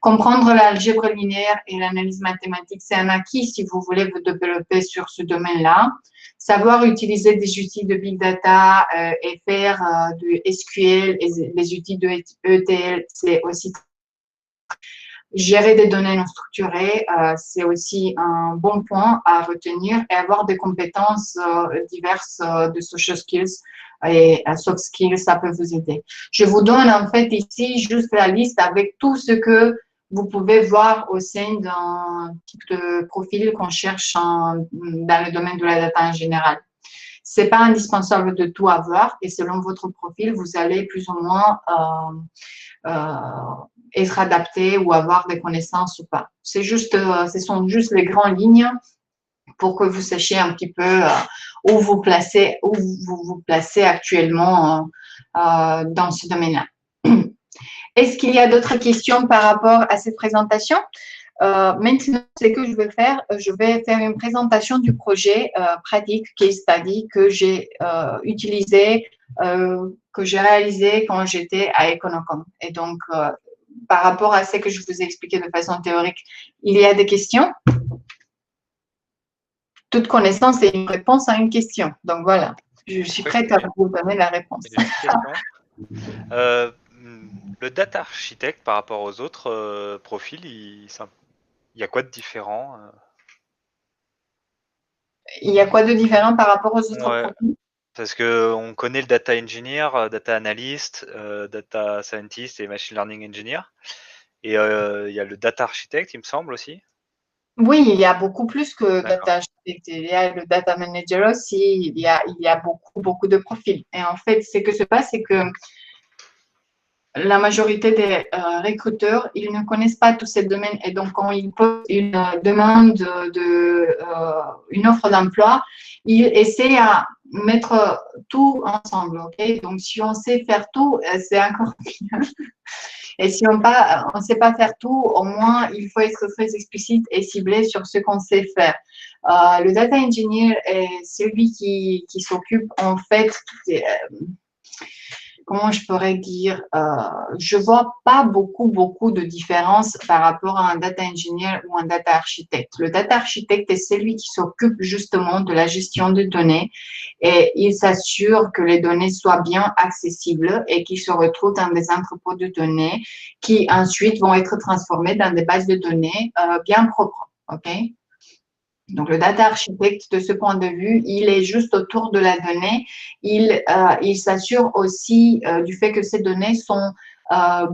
Comprendre l'algèbre linéaire et l'analyse mathématique, c'est un acquis si vous voulez vous développer sur ce domaine-là. Savoir utiliser des outils de big data et faire du SQL et les outils de ETL, c'est aussi gérer des données non structurées, c'est aussi un bon point à retenir et avoir des compétences diverses de social skills et soft skills, ça peut vous aider. Je vous donne en fait ici juste la liste avec tout ce que vous pouvez voir au sein d'un type de profil qu'on cherche dans le domaine de la data en général. C'est pas indispensable de tout avoir et selon votre profil, vous allez plus ou moins être adapté ou avoir des connaissances ou pas. C'est juste, ce sont juste les grandes lignes pour que vous sachiez un petit peu où vous vous placez actuellement dans ce domaine-là. Est-ce qu'il y a d'autres questions par rapport à cette présentation? Maintenant, ce que je vais faire une présentation du projet pratique case study que j'ai utilisé, que j'ai réalisé quand j'étais à Econocom. Et donc, par rapport à ce que je vous ai expliqué de façon théorique, il y a des questions? Toute connaissance est une réponse à une question. Donc, voilà, je suis prête à vous donner la réponse. Le data architect par rapport aux autres profils, il y a quoi de différent? Il y a quoi de différent par rapport aux autres profils? Parce qu'on connaît le data engineer, data analyst, data scientist et machine learning engineer. Et il y a le data architect, il me semble aussi. Oui, il y a beaucoup plus que data architect. Il y a le data manager aussi. Il y a beaucoup de profils. Et en fait, ce que se passe, c'est que la majorité des recruteurs, ils ne connaissent pas tous ces domaines. Et donc, quand ils posent une demande une offre d'emploi, ils essaient à mettre tout ensemble. Okay? Donc, si on sait faire tout, c'est encore mieux. Et si on ne sait pas faire tout, au moins, il faut être très explicite et ciblé sur ce qu'on sait faire. Le data engineer est celui qui s'occupe, en fait, comment je pourrais dire, je ne vois pas beaucoup de différence par rapport à un data engineer ou un data architecte. Le data architecte est celui qui s'occupe justement de la gestion des données et il s'assure que les données soient bien accessibles et qu'ils se retrouvent dans des entrepôts de données qui ensuite vont être transformés dans des bases de données bien propres. OK? Donc, le data architecte, de ce point de vue, il est juste autour de la donnée. Il s'assure aussi du fait que ces données sont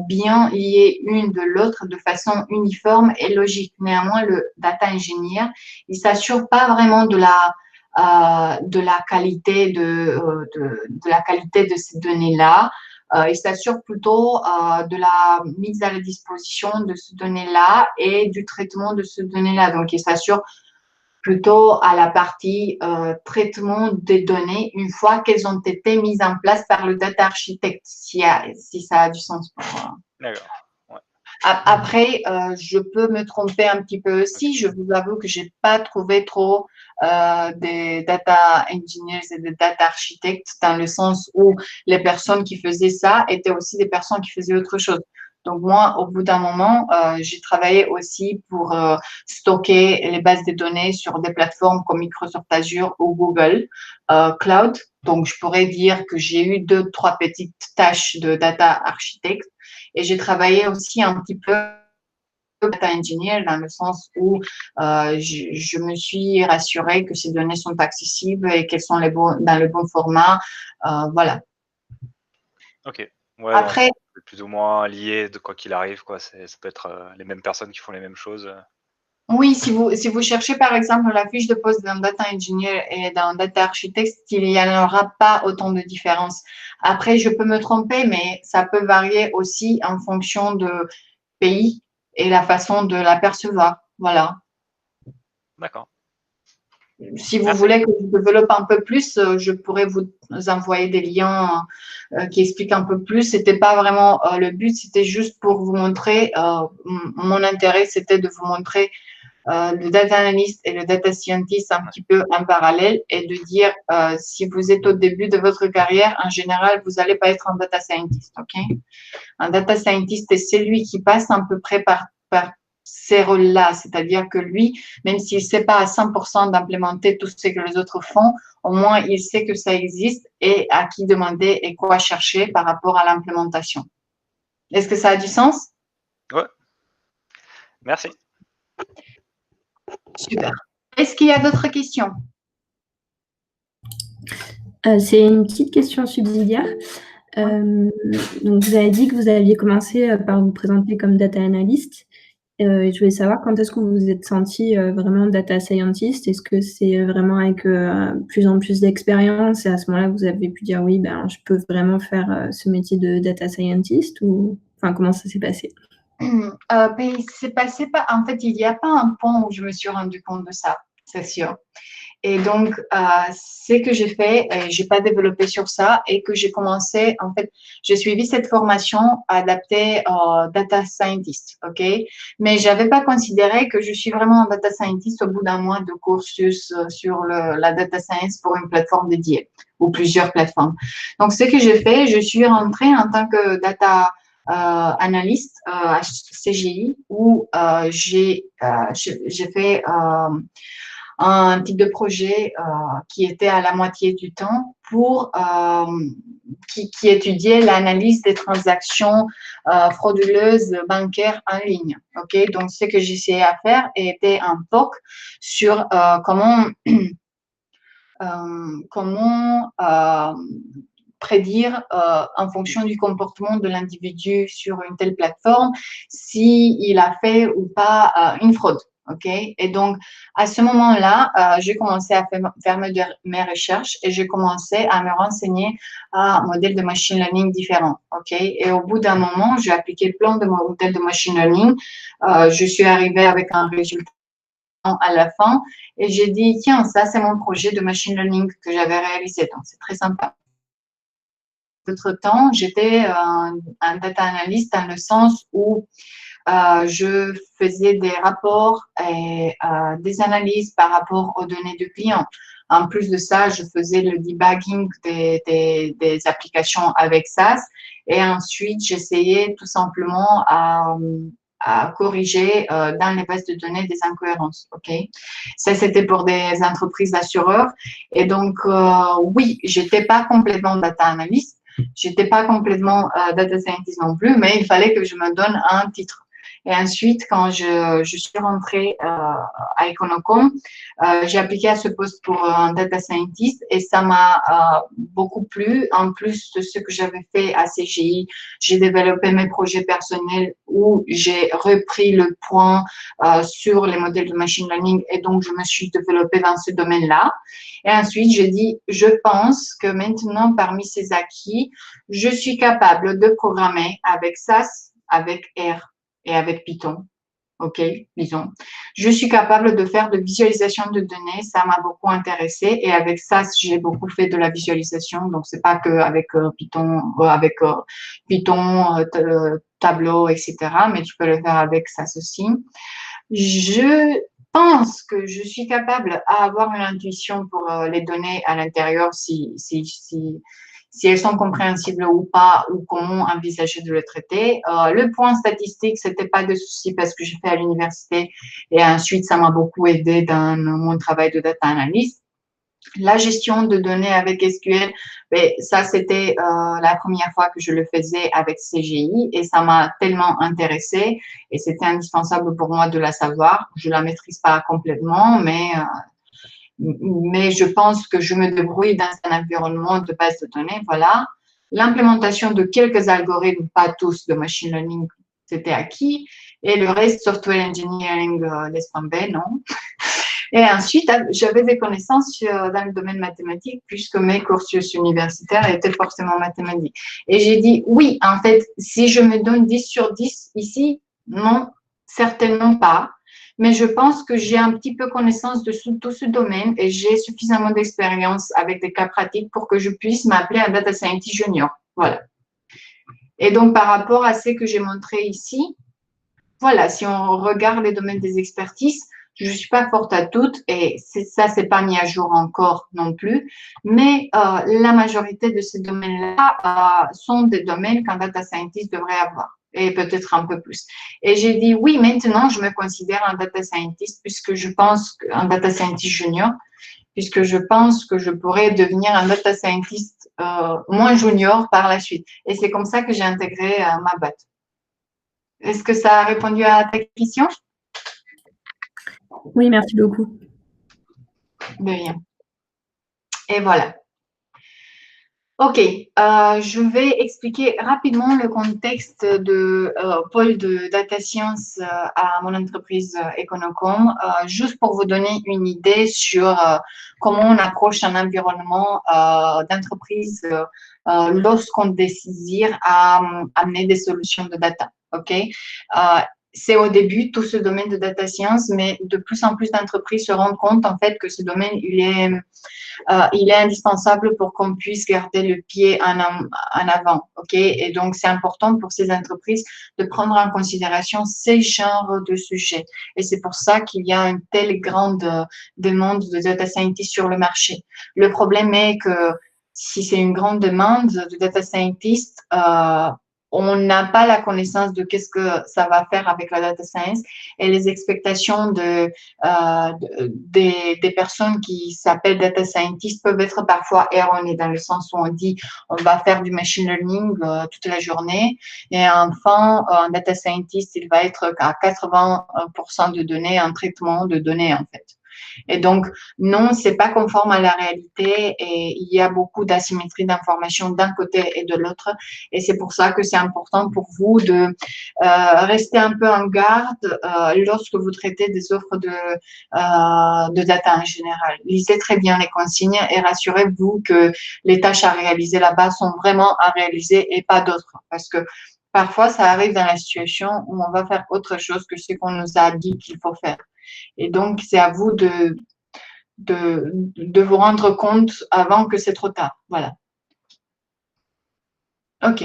bien liées l'une de l'autre de façon uniforme et logique. Néanmoins, le data engineer, il s'assure pas vraiment de la qualité de ces données-là. Il s'assure plutôt de la mise à la disposition de ces données-là et du traitement de ces données-là. Donc, il s'assure plutôt à la partie traitement des données une fois qu'elles ont été mises en place par le data architecte, si ça a du sens pour moi. D'accord. Ouais. Après, je peux me tromper un petit peu aussi. Je vous avoue que je n'ai pas trouvé trop des data engineers et des data architectes dans le sens où les personnes qui faisaient ça étaient aussi des personnes qui faisaient autre chose. Donc, moi, au bout d'un moment, j'ai travaillé aussi pour stocker les bases de données sur des plateformes comme Microsoft Azure ou Google Cloud. Donc, je pourrais dire que j'ai eu 2-3 petites tâches de data architecte et j'ai travaillé aussi un petit peu data engineer dans le sens où je me suis rassurée que ces données sont accessibles et qu'elles sont dans le bon format. Voilà. Ok. Ouais, après, c'est plus ou moins lié de quoi qu'il arrive, quoi. Ça peut être les mêmes personnes qui font les mêmes choses. Oui, si vous cherchez par exemple la fiche de poste d'un data engineer et d'un data architect, il n'y en aura pas autant de différence. Après, je peux me tromper, mais ça peut varier aussi en fonction de pays et la façon de l'apercevoir. Voilà. D'accord. Si vous Merci. voulez que je développe un peu plus, je pourrais vous envoyer des liens qui expliquent un peu plus. C'était pas vraiment le but, c'était juste pour vous montrer. Mon intérêt, c'était de vous montrer le data analyst et le data scientist un petit peu en parallèle et de dire si vous êtes au début de votre carrière, en général, vous n'allez pas être un data scientist, ok? Un data scientist, c'est celui qui passe à peu près par ces rôles-là, c'est-à-dire que lui, même s'il ne sait pas à 100% d'implémenter tout ce que les autres font, au moins il sait que ça existe et à qui demander et quoi chercher par rapport à l'implémentation. Est-ce que ça a du sens? Ouais. Merci. Super. Est-ce qu'il y a d'autres questions? C'est une petite question subsidiaire. Donc vous avez dit que vous aviez commencé par vous présenter comme data analyst. Je voulais savoir quand est-ce que vous vous êtes senti vraiment data scientist? Est-ce que c'est vraiment avec plus en plus d'expérience et à ce moment-là, vous avez pu dire oui, ben, je peux vraiment faire ce métier de data scientist ou enfin, comment ça s'est passé? Ben, c'est passé pas. En fait, il n'y a pas un point où je me suis rendu compte de ça, c'est sûr. Et donc, ce que j'ai fait, j'ai pas développé sur ça et que j'ai commencé, en fait, j'ai suivi cette formation adaptée data scientist, ok? Mais j'avais pas considéré que je suis vraiment un data scientist au bout d'un mois de cursus sur la data science pour une plateforme dédiée ou plusieurs plateformes. Donc, ce que j'ai fait, je suis rentrée en tant que data analyste à CGI où j'ai fait un type de projet qui était à la moitié du temps pour qui étudiait l'analyse des transactions frauduleuses bancaires en ligne. Ok, donc ce que j'essayais à faire était un POC sur comment prédire en fonction du comportement de l'individu sur une telle plateforme s'il a fait ou pas une fraude. OK? Et donc, à ce moment-là, j'ai commencé à faire mes recherches et j'ai commencé à me renseigner à un modèle de machine learning différent. OK? Et au bout d'un moment, j'ai appliqué plein de modèles de machine learning. Je suis arrivée avec un résultat à la fin et j'ai dit, tiens, ça, c'est mon projet de machine learning que j'avais réalisé. Donc, c'est très sympa. D'autre temps, j'étais un data analyst dans le sens où je faisais des rapports et des analyses par rapport aux données du client. En plus de ça, je faisais le debugging des applications avec SAS et ensuite, j'essayais tout simplement à corriger dans les bases de données des incohérences. Ok, ça c'était pour des entreprises d'assureurs et donc oui, j'étais pas complètement data analyst, j'étais pas complètement data scientist non plus, mais il fallait que je me donne un titre. Et ensuite, quand je suis rentrée à Econocom, j'ai appliqué à ce poste pour un data scientist et ça m'a beaucoup plu. En plus de ce que j'avais fait à CGI, j'ai développé mes projets personnels où j'ai repris le point sur les modèles de machine learning et donc je me suis développée dans ce domaine-là. Et ensuite, j'ai dit, je pense que maintenant, parmi ces acquis, je suis capable de programmer avec SAS, avec R et avec Python. OK, disons. Je suis capable de faire de visualisation de données, ça m'a beaucoup intéressé et avec ça, j'ai beaucoup fait de la visualisation. Donc, c'est pas qu'avec Python, Tableau, etc., mais tu peux le faire avec ça aussi. Je pense que je suis capable d'avoir une intuition pour les données à l'intérieur si elles sont compréhensibles ou pas, ou comment envisager de le traiter. Le point statistique, c'était pas de souci parce que j'ai fait à l'université et ensuite, ça m'a beaucoup aidé dans mon travail de data analyst. La gestion de données avec SQL, ben, ça, c'était la première fois que je le faisais avec CGI et ça m'a tellement intéressée et c'était indispensable pour moi de la savoir. Je la maîtrise pas complètement, mais je pense que je me débrouille dans un environnement de base de données. Voilà. L'implémentation de quelques algorithmes, pas tous, de machine learning, c'était acquis. Et le reste, software engineering, laisse tomber, non. Et ensuite, j'avais des connaissances dans le domaine mathématique puisque mes cursus universitaires étaient forcément mathématiques. Et j'ai dit, oui, en fait, si je me donne 10 sur 10 ici, non, certainement pas. Mais je pense que j'ai un petit peu connaissance de tout ce domaine et j'ai suffisamment d'expérience avec des cas pratiques pour que je puisse m'appeler un data scientist junior. Voilà. Et donc, par rapport à ce que j'ai montré ici, voilà, si on regarde les domaines des expertises, je ne suis pas forte à toutes et ça, c'est pas mis à jour encore non plus. Mais la majorité de ces domaines-là sont des domaines qu'un data scientist devrait avoir et peut-être un peu plus. Et j'ai dit oui, maintenant, je me considère un data scientist puisque je pense qu'un data scientist junior, puisque je pense que je pourrais devenir un data scientist moins junior par la suite. Et c'est comme ça que j'ai intégré ma boîte. Est-ce que ça a répondu à ta question? Oui, merci beaucoup. De rien. Et voilà. OK, je vais expliquer rapidement le contexte de pôle de data science à mon entreprise Econocom, juste pour vous donner une idée sur comment on approche un environnement d'entreprise lorsqu'on désire amener des solutions de data. OK, c'est au début tout ce domaine de data science, mais de plus en plus d'entreprises se rendent compte en fait que ce domaine il est indispensable pour qu'on puisse garder le pied en avant, ok? Et donc, c'est important pour ces entreprises de prendre en considération ces genres de sujets. Et c'est pour ça qu'il y a une telle grande demande de data scientists sur le marché. Le problème est que si c'est une grande demande de data scientists, on n'a pas la connaissance de qu'est-ce que ça va faire avec la data science et les expectations des personnes qui s'appellent data scientists peuvent être parfois erronées dans le sens où on dit on va faire du machine learning toute la journée et enfin un data scientist il va être à 80% de données, un traitement de données en fait. Et donc, non, c'est pas conforme à la réalité et il y a beaucoup d'asymétrie d'information d'un côté et de l'autre. Et c'est pour ça que c'est important pour vous de rester un peu en garde lorsque vous traitez des offres de data en général. Lisez très bien les consignes et rassurez-vous que les tâches à réaliser là-bas sont vraiment à réaliser et pas d'autres. Parce que parfois, ça arrive dans la situation où on va faire autre chose que ce qu'on nous a dit qu'il faut faire. Et donc, c'est à vous de vous rendre compte avant que c'est trop tard. Voilà. OK.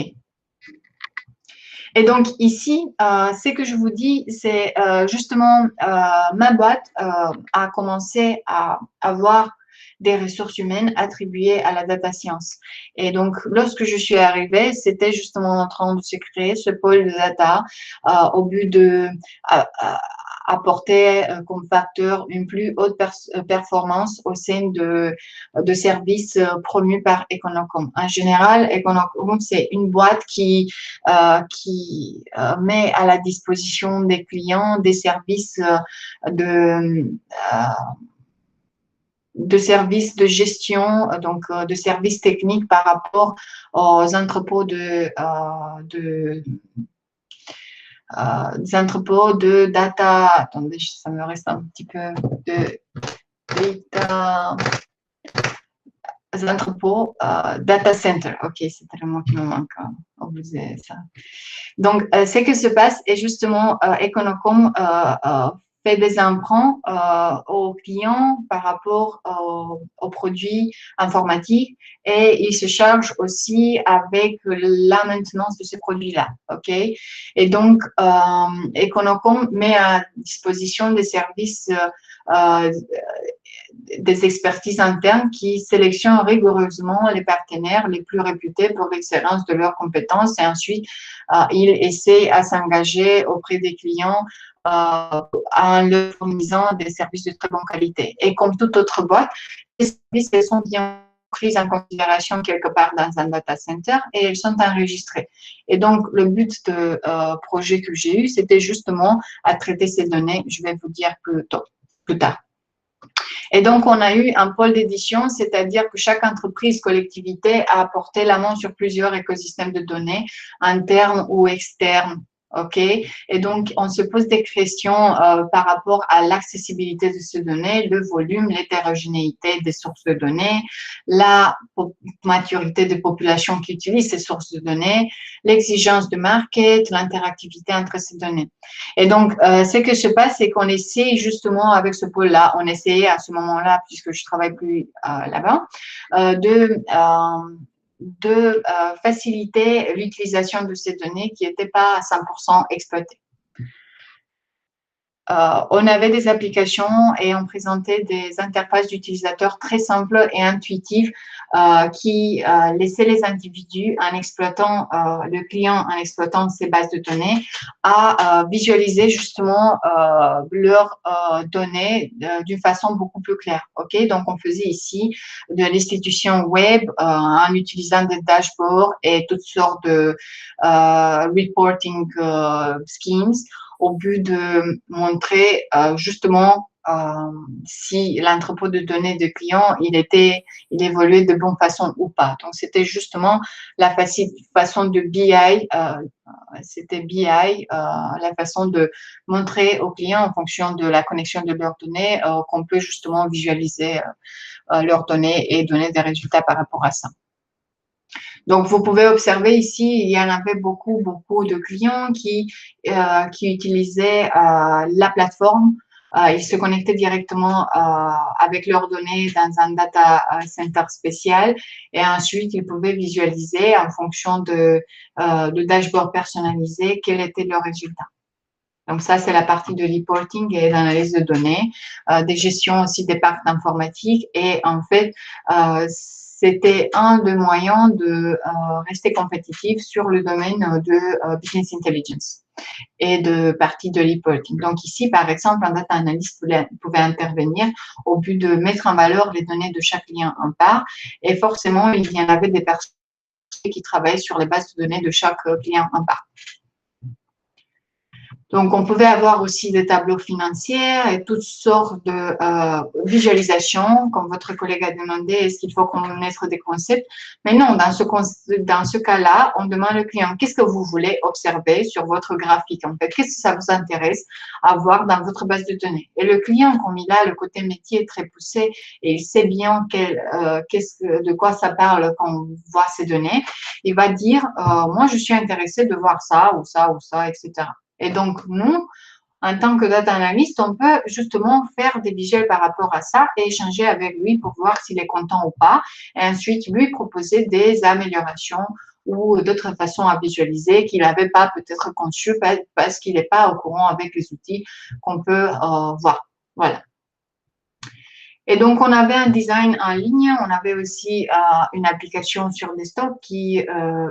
Et donc, ici, ce que je vous dis, c'est justement ma boîte a commencé à avoir des ressources humaines attribuées à la data science. Et donc, lorsque je suis arrivée, c'était justement en train de se créer ce pôle de data au but de apporter comme facteur une plus haute performance au sein de services promus par Econocom. En général, Econocom, c'est une boîte qui met à la disposition des clients des services de services de gestion, donc de services techniques par rapport aux entrepôts des entrepôts de data. Attendez, ça me reste un petit peu de data. Des entrepôts, data center. OK, c'était le mot qui me manque. On vous disait ça. Donc, ce qui se passe est justement Econocom fait des emprunts aux clients par rapport aux produits informatiques et il se charge aussi avec la maintenance de ces produits-là. OK? Et donc, Econocom met à disposition des services des expertises internes qui sélectionnent rigoureusement les partenaires les plus réputés pour l'excellence de leurs compétences et ensuite ils essaient à s'engager auprès des clients en leur fournissant des services de très bonne qualité. Et comme toute autre boîte, les services sont bien pris en considération quelque part dans un data center et elles sont enregistrées. Et donc, le but de projet que j'ai eu, c'était justement à traiter ces données, je vais vous dire plus tard. Et donc, on a eu un pôle d'édition, c'est-à-dire que chaque entreprise, collectivité a apporté la main sur plusieurs écosystèmes de données, internes ou externes, OK? Et donc, on se pose des questions par rapport à l'accessibilité de ces données, le volume, l'hétérogénéité des sources de données, la maturité des populations qui utilisent ces sources de données, l'exigence de market, l'interactivité entre ces données. Et donc, ce que se passe, c'est qu'on essaie justement avec ce pôle-là, on essayait à ce moment-là, puisque je travaille plus là-bas, de faciliter l'utilisation de ces données qui n'étaient pas à 100% exploitées. On avait des applications et on présentait des interfaces d'utilisateurs très simples et intuitives qui laissaient les individus, en exploitant le client, en exploitant ces bases de données, à visualiser justement leurs données d'une façon beaucoup plus claire. Ok, donc on faisait ici de l'institution web en utilisant des dashboards et toutes sortes de reporting schemes, au but de montrer justement si l'entrepôt de données de clients, il évoluait de bonne façon ou pas. Donc, c'était justement la façon de BI, c'était BI, la façon de montrer aux clients en fonction de la connexion de leurs données qu'on peut justement visualiser leurs données et donner des résultats par rapport à ça. Donc, vous pouvez observer ici, il y en avait beaucoup de clients qui utilisaient la plateforme. Ils se connectaient directement avec leurs données dans un data center spécial et ensuite, ils pouvaient visualiser en fonction de dashboard personnalisé quel était leur résultat. Donc, ça, c'est la partie de reporting et d'analyse de données, des gestions aussi des parcs d'informatique et en fait, c'était un des moyens de rester compétitif sur le domaine de business intelligence et de partie de reporting. Donc ici, par exemple, un data analyst pouvait intervenir au but de mettre en valeur les données de chaque client en part. Et forcément, il y en avait des personnes qui travaillaient sur les bases de données de chaque client en part. Donc, on pouvait avoir aussi des tableaux financiers et toutes sortes de visualisations, comme votre collègue a demandé, est-ce qu'il faut qu'on mette des concepts? Mais non, dans ce cas-là, on demande au client, qu'est-ce que vous voulez observer sur votre graphique? En fait, qu'est-ce que ça vous intéresse à voir dans votre base de données? Et le client, comme il a le côté métier très poussé et il sait bien de quoi ça parle quand on voit ces données, il va dire, moi, je suis intéressé de voir ça ou ça ou ça, etc. Et donc, nous, en tant que data analyst, on peut justement faire des visuels par rapport à ça et échanger avec lui pour voir s'il est content ou pas. Et ensuite, lui proposer des améliorations ou d'autres façons à visualiser qu'il n'avait pas peut-être conçues parce qu'il n'est pas au courant avec les outils qu'on peut voir. Voilà. Et donc, on avait un design en ligne, on avait aussi une application sur desktop qui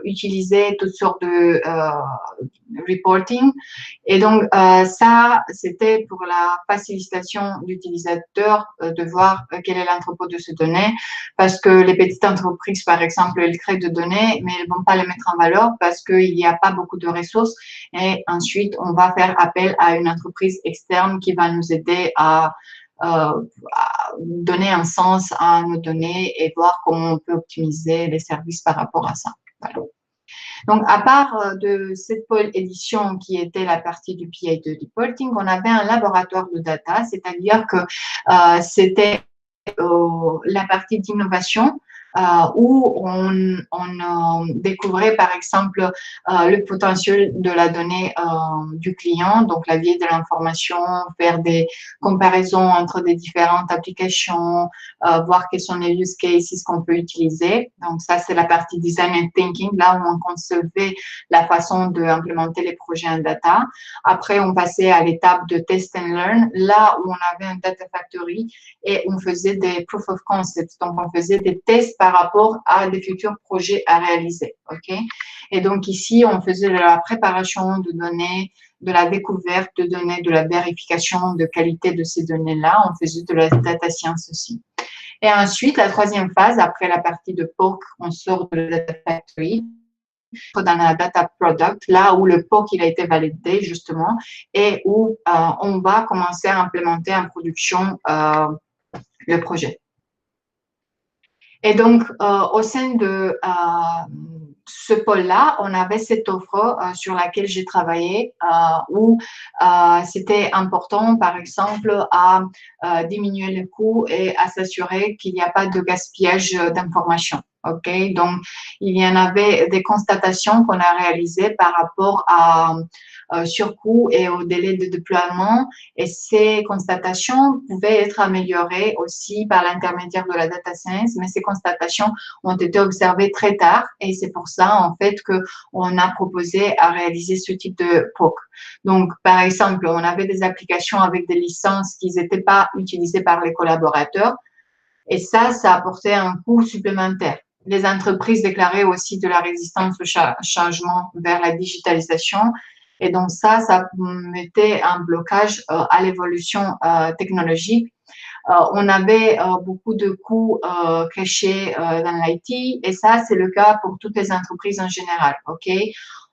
utilisait toutes sortes de reporting. Et donc, ça, c'était pour la facilitation d'utilisateurs de voir quel est l'entrepôt de ces données, parce que les petites entreprises, par exemple, elles créent des données, mais elles ne vont pas les mettre en valeur parce qu'il n'y a pas beaucoup de ressources. Et ensuite, on va faire appel à une entreprise externe qui va nous aider à donner un sens à nos données et voir comment on peut optimiser les services par rapport à ça. Voilà. Donc, à part de cette pôle édition qui était la partie du PI de reporting, on avait un laboratoire de data, c'est-à-dire que c'était la partie d'innovation où on découvrait par exemple le potentiel de la donnée du client, donc la vieille de l'information, faire des comparaisons entre des différentes applications, voir quels sont les use cases qu'on peut utiliser. Donc ça, c'est la partie design and thinking, là où on concevait la façon d'implémenter les projets en data. Après, on passait à l'étape de test and learn, là où on avait un data factory et on faisait des proof of concept, donc on faisait des tests par rapport à des futurs projets à réaliser. Okay? Et donc ici, on faisait de la préparation de données, de la découverte de données, de la vérification de qualité de ces données-là. On faisait de la data science aussi. Et ensuite, la troisième phase, après la partie de POC, on sort de la data factory dans la data product, là où le POC il a été validé justement et où on va commencer à implémenter en production le projet. Et donc, au sein de ce pôle-là, on avait cette offre sur laquelle j'ai travaillé où c'était important, par exemple, à diminuer les coûts et à s'assurer qu'il n'y a pas de gaspillage d'informations. OK? Donc, il y en avait des constatations qu'on a réalisées par rapport à surcoût et au délai de déploiement. Et ces constatations pouvaient être améliorées aussi par l'intermédiaire de la data science, mais ces constatations ont été observées très tard et c'est pour ça, en fait, qu'on a proposé à réaliser ce type de POC. Donc, par exemple, on avait des applications avec des licences qui n'étaient pas utilisées par les collaborateurs et ça apportait un coût supplémentaire. Les entreprises déclaraient aussi de la résistance au changement vers la digitalisation. Et donc, ça mettait un blocage à l'évolution technologique. On avait beaucoup de coûts cachés dans l'IT et ça, c'est le cas pour toutes les entreprises en général. OK?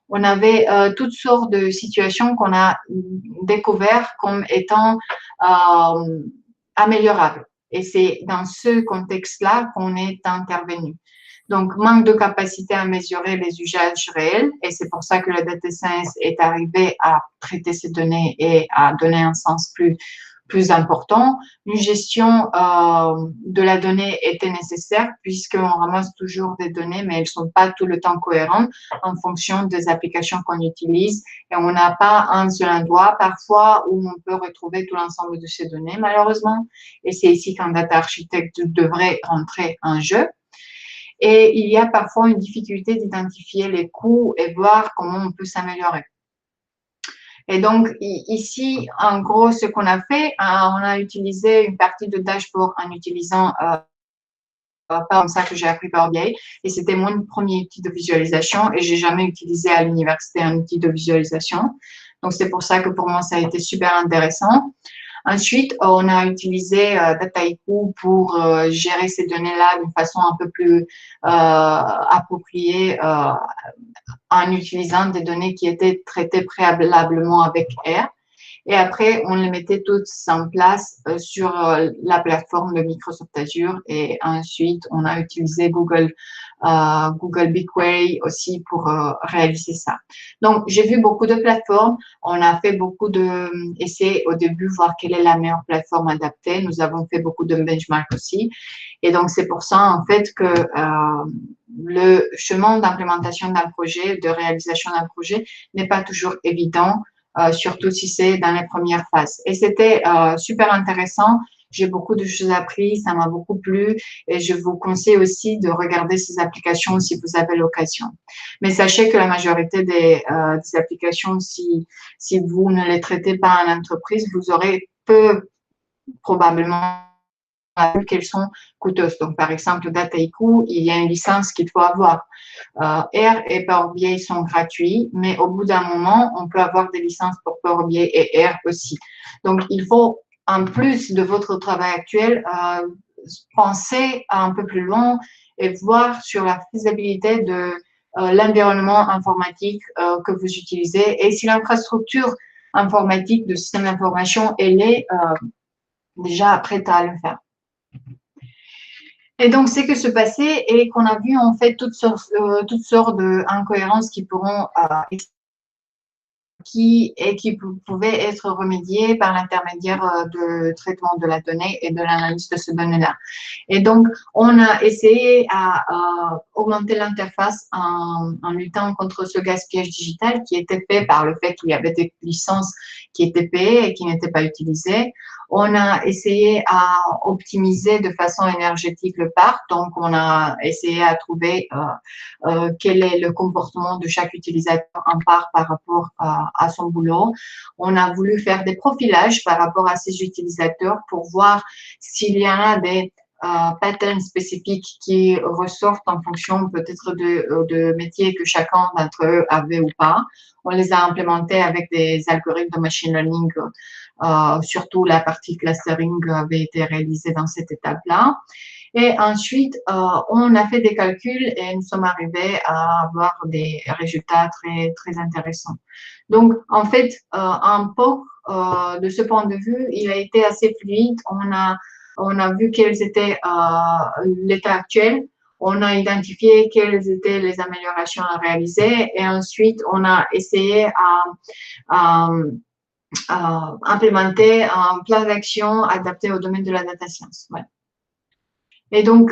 On avait toutes sortes de situations qu'on a découvertes comme étant améliorables. Et c'est dans ce contexte-là qu'on est intervenu. Donc, manque de capacité à mesurer les usages réels et c'est pour ça que la data science est arrivée à traiter ces données et à donner un sens plus important. Une gestion de la donnée était nécessaire puisqu'on ramasse toujours des données, mais elles ne sont pas tout le temps cohérentes en fonction des applications qu'on utilise et on n'a pas un seul endroit parfois où on peut retrouver tout l'ensemble de ces données, malheureusement. Et c'est ici qu'un data architecte devrait rentrer en jeu. Et il y a parfois une difficulté d'identifier les coûts et voir comment on peut s'améliorer. Et donc, ici, en gros, ce qu'on a fait, on a utilisé une partie de dashboard en utilisant pas comme ça que j'ai appris Power BI. Et c'était mon premier outil de visualisation et j'ai jamais utilisé à l'université un outil de visualisation. Donc, c'est pour ça que pour moi, ça a été super intéressant. Ensuite, on a utilisé Dataiku pour gérer ces données-là d'une façon un peu plus appropriée en utilisant des données qui étaient traitées préalablement avec R. Et après, on les mettait toutes en place sur la plateforme de Microsoft Azure. Et ensuite, on a utilisé Google BigQuery aussi pour réaliser ça. Donc, j'ai vu beaucoup de plateformes. On a fait beaucoup d'essais au début, voir quelle est la meilleure plateforme adaptée. Nous avons fait beaucoup de benchmarks aussi. Et donc, c'est pour ça, en fait, que le chemin d'implémentation d'un projet, de réalisation d'un projet n'est pas toujours évident. Surtout si c'est dans les premières phases. Et c'était super intéressant. J'ai beaucoup de choses apprises, ça m'a beaucoup plu et je vous conseille aussi de regarder ces applications si vous avez l'occasion. Mais sachez que la majorité des applications, si vous ne les traitez pas en entreprise, vous aurez probablement qu'elles sont coûteuses. Donc, par exemple, Dataiku, il y a une licence qu'il faut avoir. R et Power BI sont gratuits, mais au bout d'un moment, on peut avoir des licences pour Power BI et R aussi. Donc, il faut, en plus de votre travail actuel, penser un peu plus loin et voir sur la faisabilité de l'environnement informatique que vous utilisez et si l'infrastructure informatique de système d'information, elle est déjà prête à le faire. Et donc, c'est que se passait et qu'on a vu en fait toutes sortes d'incohérences qui pourront qui pouvaient être remédiées par l'intermédiaire de traitement de la donnée et de l'analyse de ces données-là. Et donc, on a essayé à augmenter l'interface en luttant contre ce gaspillage digital qui était fait par le fait qu'il y avait des licences qui étaient payées et qui n'étaient pas utilisées. On a essayé à optimiser de façon énergétique le parc. Donc, on a essayé à trouver quel est le comportement de chaque utilisateur en parc par rapport à son boulot. On a voulu faire des profilages par rapport à ces utilisateurs pour voir s'il y en a des patterns spécifiques qui ressortent en fonction peut-être de métiers que chacun d'entre eux avait ou pas. On les a implémentés avec des algorithmes de machine learning. Surtout la partie clustering avait été réalisée dans cette étape-là. Et ensuite, on a fait des calculs et nous sommes arrivés à avoir des résultats très, très intéressants. Donc, en fait, un POC, de ce point de vue, il a été assez fluide. On a vu quels étaient l'état actuel. on a identifié quelles étaient les améliorations à réaliser et ensuite on a essayé à implémenter un plan d'action adapté au domaine de la data science. Voilà. Et donc,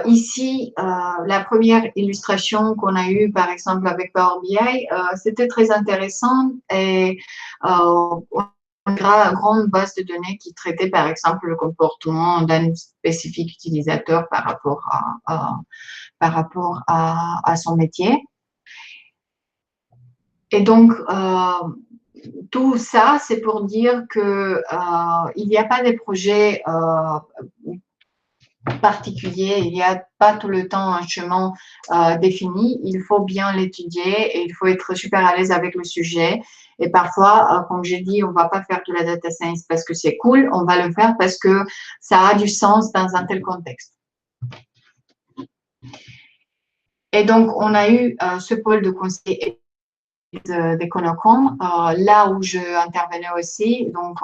ici, la première illustration qu'on a eue, par exemple, avec Power BI, c'était très intéressant et une grande base de données qui traitait, par exemple, le comportement d'un spécifique utilisateur par rapport à son métier. Et donc, tout ça, c'est pour dire que il n'y a pas des projets particuliers, il n'y a pas tout le temps un chemin défini. Il faut bien l'étudier et il faut être super à l'aise avec le sujet. Et parfois, comme j'ai dit, on ne va pas faire de la data science parce que c'est cool, on va le faire parce que ça a du sens dans un tel contexte. Et donc, on a eu ce pôle de conseil d'Econocom, là où je intervenais aussi. Donc,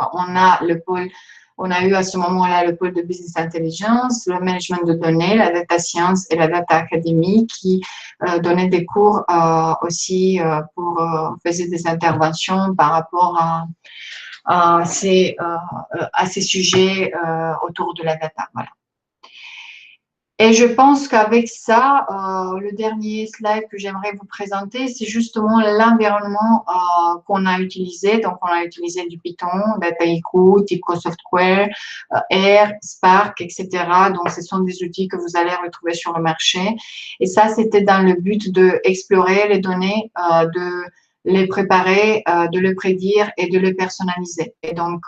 on a eu à ce moment-là le pôle de business intelligence, le management de données, la data science et la data academy qui donnaient des cours aussi faisaient des interventions par rapport à ces sujets autour de la data. Voilà. Et je pense qu'avec ça, le dernier slide que j'aimerais vous présenter, c'est justement l'environnement qu'on a utilisé. Donc, on a utilisé du Python, Dataiku, TIBCO Software, R, Spark, etc. Donc, ce sont des outils que vous allez retrouver sur le marché. Et ça, c'était dans le but d'explorer les données, de les préparer, de les prédire et de les personnaliser. Et donc,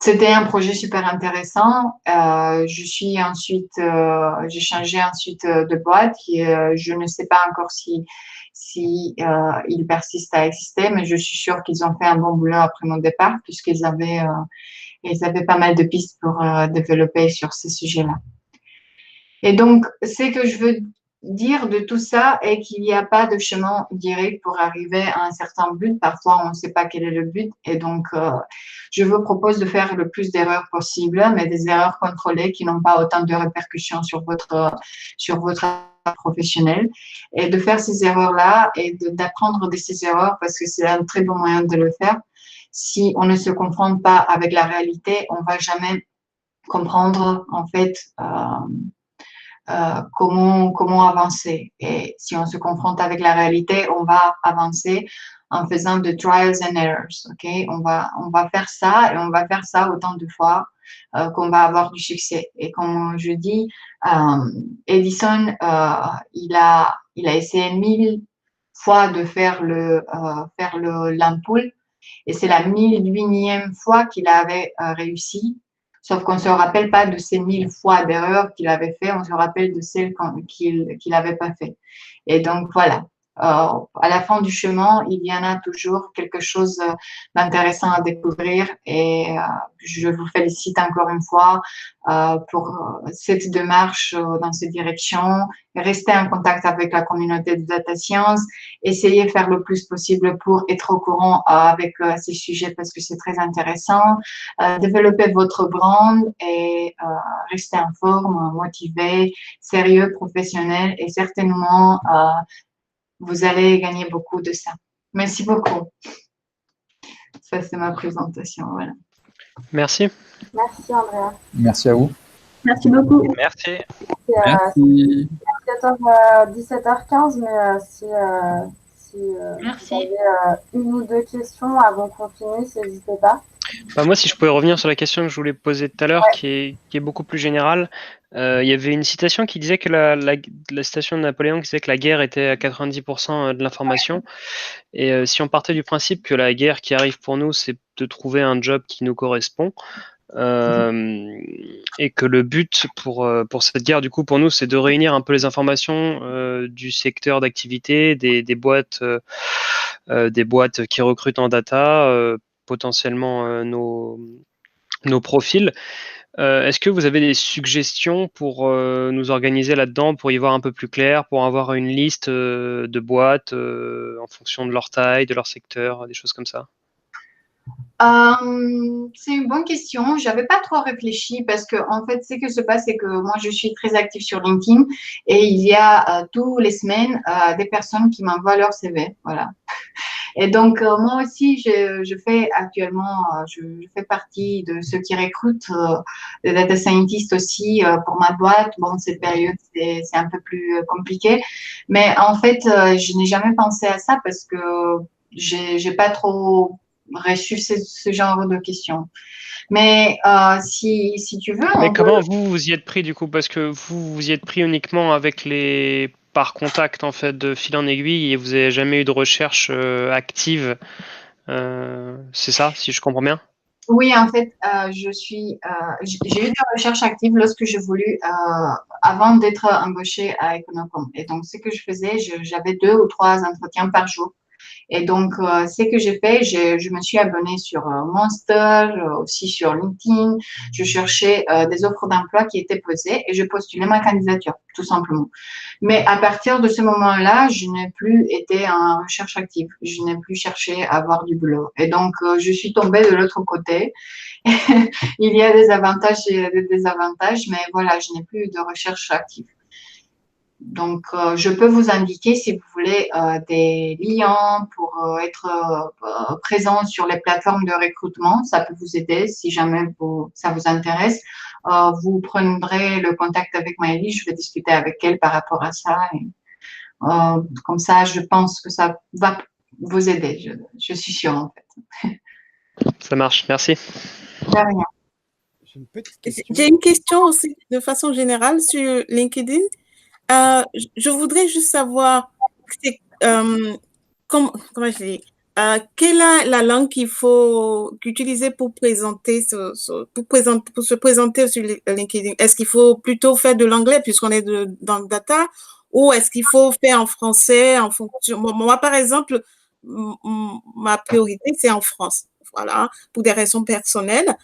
c'était un projet super intéressant. J'ai changé ensuite de boîte. Je ne sais pas encore si il persiste à exister, mais je suis sûre qu'ils ont fait un bon boulot après mon départ puisqu'ils avaient pas mal de pistes pour développer sur ces sujets-là. Et donc, ce que je veux dire de tout ça est qu'il n'y a pas de chemin direct pour arriver à un certain but. Parfois, on ne sait pas quel est le but. Et donc, je vous propose de faire le plus d'erreurs possible, mais des erreurs contrôlées qui n'ont pas autant de répercussions sur votre professionnel. Et de faire ces erreurs-là et d'apprendre de ces erreurs parce que c'est un très bon moyen de le faire. Si on ne se confronte pas avec la réalité, on ne va jamais comprendre, en fait, comment avancer. Et si on se confronte avec la réalité, on va avancer en faisant de trials and errors. Okay? On va faire ça et on va faire ça autant de fois qu'on va avoir du succès. Et comme je dis, Edison, il a essayé 1000 fois de faire l'ampoule et c'est la 1008e fois qu'il avait réussi. Sauf qu'on ne se rappelle pas de ces 1000 fois d'erreurs qu'il avait fait, on se rappelle de celles qu'il n'avait pas fait. Et donc, voilà. À la fin du chemin, il y en a toujours quelque chose d'intéressant à découvrir et je vous félicite encore une fois pour cette démarche dans cette direction. Restez en contact avec la communauté de data science, essayez de faire le plus possible pour être au courant avec ces sujets parce que c'est très intéressant. Développez votre brand et restez en forme, motivé, sérieux, professionnel et certainement vous allez gagner beaucoup de ça. Merci beaucoup. Ça, c'est ma présentation. Voilà. Merci. Merci, Andrea. Merci à vous. Merci beaucoup. Merci. Merci. 17h15, mais si Merci. vous avez une ou deux questions avant qu'on finisse, n'hésitez pas. Bah, moi, si je pouvais revenir sur la question que je voulais poser tout à l'heure, qui est beaucoup plus générale, il y avait une citation qui disait que la citation de Napoléon qui disait que la guerre était à 90% de l'information. Et si on partait du principe que la guerre qui arrive pour nous, c'est de trouver un job qui nous correspond, et que le but pour cette guerre, du coup, pour nous, c'est de réunir un peu les informations du secteur d'activité, des boîtes qui recrutent en data, potentiellement nos profils. Est-ce que vous avez des suggestions pour nous organiser là-dedans, pour y voir un peu plus clair, pour avoir une liste de boîtes en fonction de leur taille, de leur secteur, des choses comme ça? C'est une bonne question. J'avais pas trop réfléchi parce que en fait, ce qui se passe, c'est que moi, je suis très active sur LinkedIn et il y a tous les semaines des personnes qui m'envoient leur CV. Voilà. Et donc, moi aussi, je fais actuellement, je fais partie de ceux qui recrutent des data scientists aussi pour ma boîte. Bon, cette période, c'est un peu plus compliqué. Mais en fait, je n'ai jamais pensé à ça parce que j'ai pas trop reçu ce genre de questions. Mais si tu veux, Mais on peut. comment vous y êtes pris du coup? Parce que vous y êtes pris uniquement avec les par contact en fait de fil en aiguille et vous n'avez jamais eu de recherche active. C'est ça, si je comprends bien? Oui, en fait, j'ai eu des recherches actives lorsque j'ai voulu, avant d'être embauchée à Econocom. Et donc, ce que je faisais, j'avais 2 ou 3 entretiens par jour. Et donc, ce que j'ai fait, je me suis abonnée sur Monster, aussi sur LinkedIn. Je cherchais des offres d'emploi qui étaient posées et je postulais ma candidature, tout simplement. Mais à partir de ce moment-là, je n'ai plus été en recherche active. Je n'ai plus cherché à avoir du boulot. Et donc, je suis tombée de l'autre côté. Il y a des avantages et des désavantages, mais voilà, je n'ai plus de recherche active. Donc, je peux vous indiquer, si vous voulez, des liens pour être présent sur les plateformes de recrutement. Ça peut vous aider si jamais ça vous intéresse. Vous prendrez le contact avec Maëlys, je vais discuter avec elle par rapport à ça. Et, comme ça, je pense que ça va vous aider. Je suis sûre, en fait. Ça marche, merci. De rien. J'ai une petite question. J'ai une question aussi de façon générale sur LinkedIn. Je voudrais juste savoir comment je dis, quelle est la langue qu'il faut utiliser pour présenter pour se présenter sur LinkedIn. Est-ce qu'il faut plutôt faire de l'anglais puisqu'on est dans le data ou est-ce qu'il faut faire en français en fonction. Moi, par exemple, ma priorité c'est en France, voilà, pour des raisons personnelles.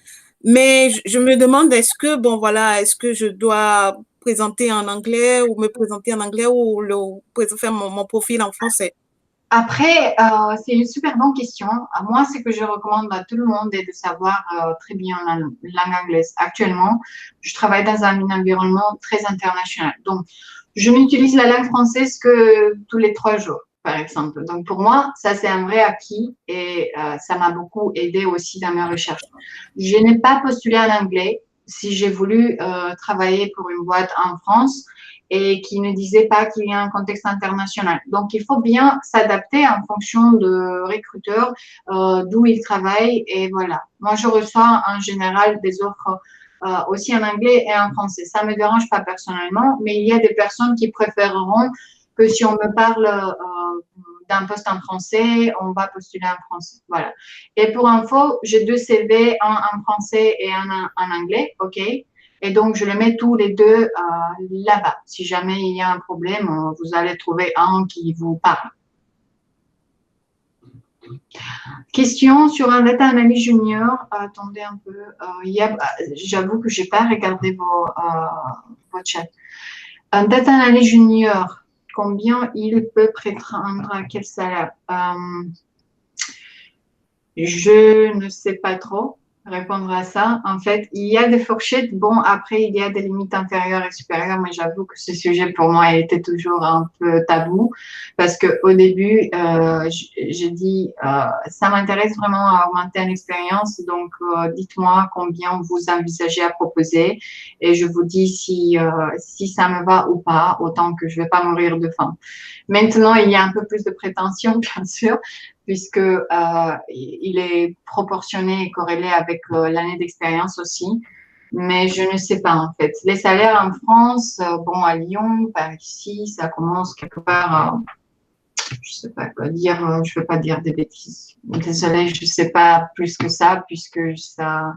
Mais je me demande, est-ce que je dois présenter en anglais ou me présenter en anglais ou faire mon profil en français? Après, c'est une super bonne question. Moi, ce que je recommande à tout le monde est de savoir très bien la langue anglaise. Actuellement, je travaille dans un environnement très international. Donc, je n'utilise la langue française que tous les 3 jours, par exemple. Donc, pour moi, ça, c'est un vrai acquis et ça m'a beaucoup aidé aussi dans mes recherches. Je n'ai pas postulé en anglais si j'ai voulu travailler pour une boîte en France et qui ne disait pas qu'il y a un contexte international. Donc, il faut bien s'adapter en fonction de recruteurs, d'où ils travaillent. Et voilà. Moi, je reçois en général des offres aussi en anglais et en français. Ça ne me dérange pas personnellement, mais il y a des personnes qui préféreront que si on me parle d'un poste en français, on va postuler en français. Voilà. Et pour info, j'ai 2 CV, un en français et un en anglais, OK? Et donc, je les mets tous les deux là-bas. Si jamais il y a un problème, vous allez trouver un qui vous parle. Question sur un data analyst junior. Attendez un peu. J'avoue que je n'ai pas regardé vos chats. Un data analyst junior, combien il peut prétendre à quel salaire? Je ne sais pas trop répondre à ça. En fait, il y a des fourchettes. Bon, après, il y a des limites inférieures et supérieures, mais j'avoue que ce sujet, pour moi, était toujours un peu tabou parce qu'au début, j'ai dit, ça m'intéresse vraiment à augmenter une expérience, donc dites-moi combien vous envisagez à proposer et je vous dis si ça me va ou pas, autant que je ne vais pas mourir de faim. Maintenant, il y a un peu plus de prétention, bien sûr, puisque il est proportionné et corrélé avec l'année d'expérience aussi. Mais je ne sais pas, en fait. Les salaires en France, bon, à Lyon, par ici, ça commence quelque part, je ne sais pas quoi dire, je ne veux pas dire des bêtises. Désolée, je ne sais pas plus que ça, puisque ça,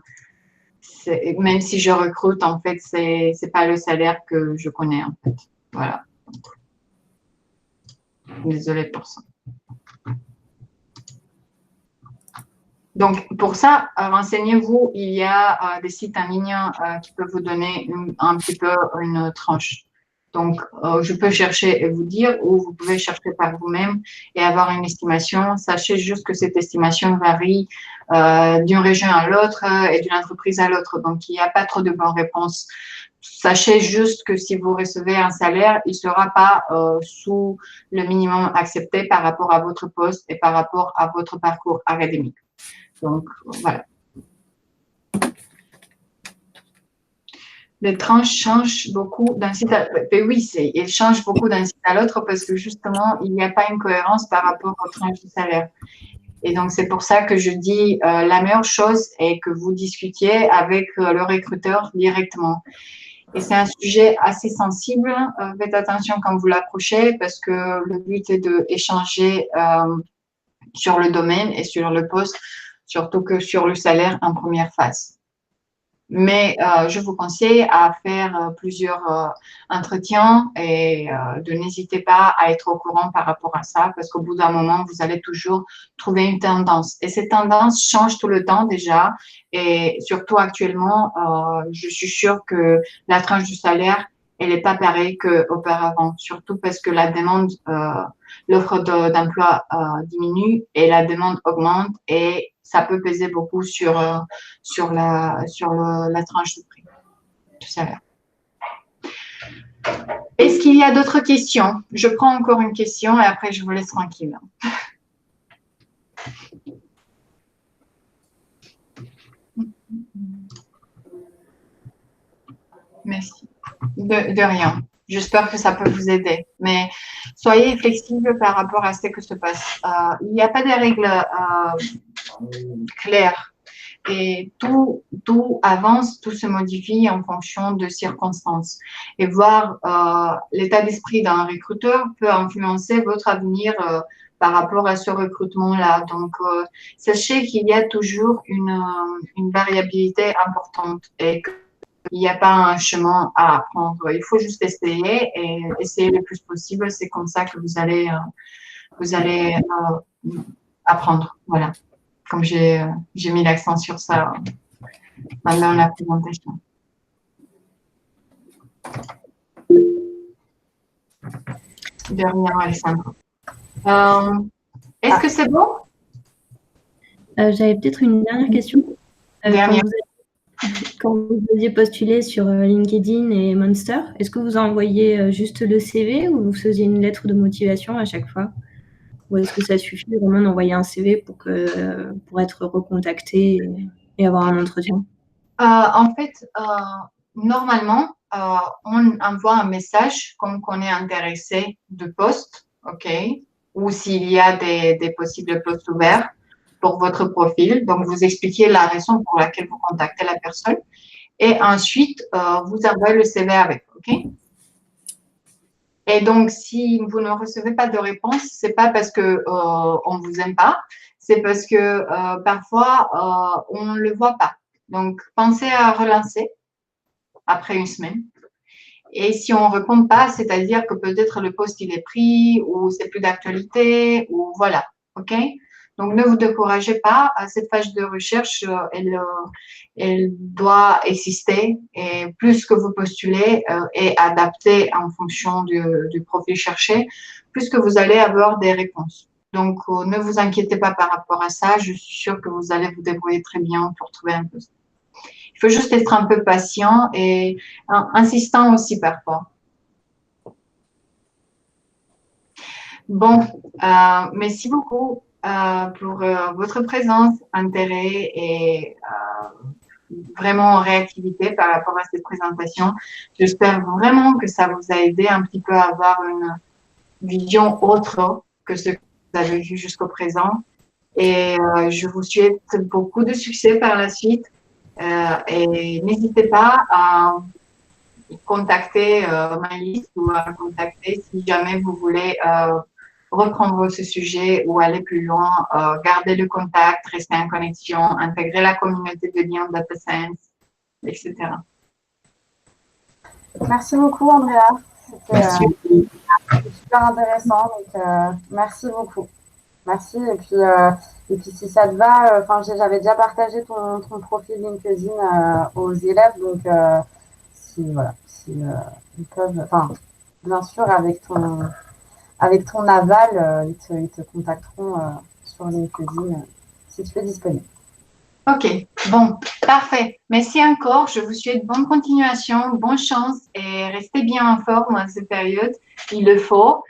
même si je recrute, en fait, c'est pas le salaire que je connais, en fait. Voilà. Désolée pour ça. Donc, pour ça, renseignez-vous. Il y a des sites en ligne qui peuvent vous donner un petit peu une tranche. Donc, je peux chercher et vous dire, ou vous pouvez chercher par vous-même et avoir une estimation. Sachez juste que cette estimation varie d'une région à l'autre et d'une entreprise à l'autre. Donc, il n'y a pas trop de bonnes réponses. Sachez juste que si vous recevez un salaire, il ne sera pas sous le minimum accepté par rapport à votre poste et par rapport à votre parcours académique. Donc, voilà. Les tranches changent beaucoup d'un site à l'autre. Oui, elles changent beaucoup d'un site à l'autre parce que justement, il n'y a pas une cohérence par rapport aux tranches de salaire. Et donc, c'est pour ça que je dis la meilleure chose est que vous discutiez avec le recruteur directement. Et c'est un sujet assez sensible. Faites attention quand vous l'approchez parce que le but est d'échanger sur le domaine et sur le poste, surtout que sur le salaire en première phase. Mais je vous conseille à faire plusieurs entretiens et n'hésitez pas à être au courant par rapport à ça parce qu'au bout d'un moment, vous allez toujours trouver une tendance. Et cette tendance change tout le temps déjà et surtout actuellement, je suis sûre que la tranche du salaire, elle n'est pas pareille qu'auparavant, surtout parce que la demande, l'offre d'emploi diminue et la demande augmente et ça peut peser beaucoup sur la tranche de prix du salaire. Est-ce qu'il y a d'autres questions? Je prends encore une question et après je vous laisse tranquille. Merci. De rien. J'espère que ça peut vous aider. Mais soyez flexible par rapport à ce que se passe. Il n'y a pas de règles claires. Et tout avance, tout se modifie en fonction de circonstances. Et voir l'état d'esprit d'un recruteur peut influencer votre avenir par rapport à ce recrutement-là. Donc, sachez qu'il y a toujours une variabilité importante et qu'il n'y a pas un chemin à apprendre. Il faut juste essayer et essayer le plus possible. C'est comme ça que vous allez apprendre. Voilà. Comme j'ai mis l'accent sur ça pendant la présentation. De rien, Alessandro. Est-ce que c'est bon? J'avais peut-être une dernière question. Dernière. Quand vous aviez postulé sur LinkedIn et Monster, est-ce que vous envoyiez juste le CV ou vous faisiez une lettre de motivation à chaque fois? Ou est-ce que ça suffit vraiment d'envoyer un CV pour être recontacté et avoir un entretien? En fait, normalement, on envoie un message comme qu'on est intéressé de poste, OK, ou s'il y a des possibles postes ouverts pour votre profil. Donc, vous expliquez la raison pour laquelle vous contactez la personne et ensuite, vous envoyez le CV avec, OK? Et donc, si vous ne recevez pas de réponse, c'est pas parce que on vous aime pas, c'est parce que parfois on le voit pas. Donc, pensez à relancer après une semaine. Et si on répond pas, c'est-à-dire que peut-être le poste il est pris ou c'est plus d'actualité ou voilà, ok? Donc, ne vous découragez pas. Cette phase de recherche, elle doit exister et plus que vous postulez et adapté en fonction du profil cherché, plus que vous allez avoir des réponses. Donc, ne vous inquiétez pas par rapport à ça. Je suis sûre que vous allez vous débrouiller très bien pour trouver un poste. Il faut juste être un peu patient et insistant aussi parfois. Bon, merci beaucoup pour votre présence, intérêt et vraiment réactivité par rapport à cette présentation. J'espère vraiment que ça vous a aidé un petit peu à avoir une vision autre que ce que vous avez vu jusqu'au présent. Et je vous souhaite beaucoup de succès par la suite. Et n'hésitez pas à contacter ma liste ou à contacter si jamais vous voulez reprendre ce sujet ou aller plus loin, garder le contact, rester en connexion, intégrer la communauté de liens Data Science, etc. Merci beaucoup, Andrea. C'était super intéressant. Donc, merci beaucoup. Merci. Et puis si ça te va, j'avais déjà partagé ton profil LinkedIn aux élèves. Donc, si ils peuvent, bien sûr, avec ton aval, ils te contacteront sur LinkedIn si tu es disponible. Ok, bon, parfait. Merci encore. Je vous souhaite bonne continuation, bonne chance et restez bien en forme en cette période. Il le faut.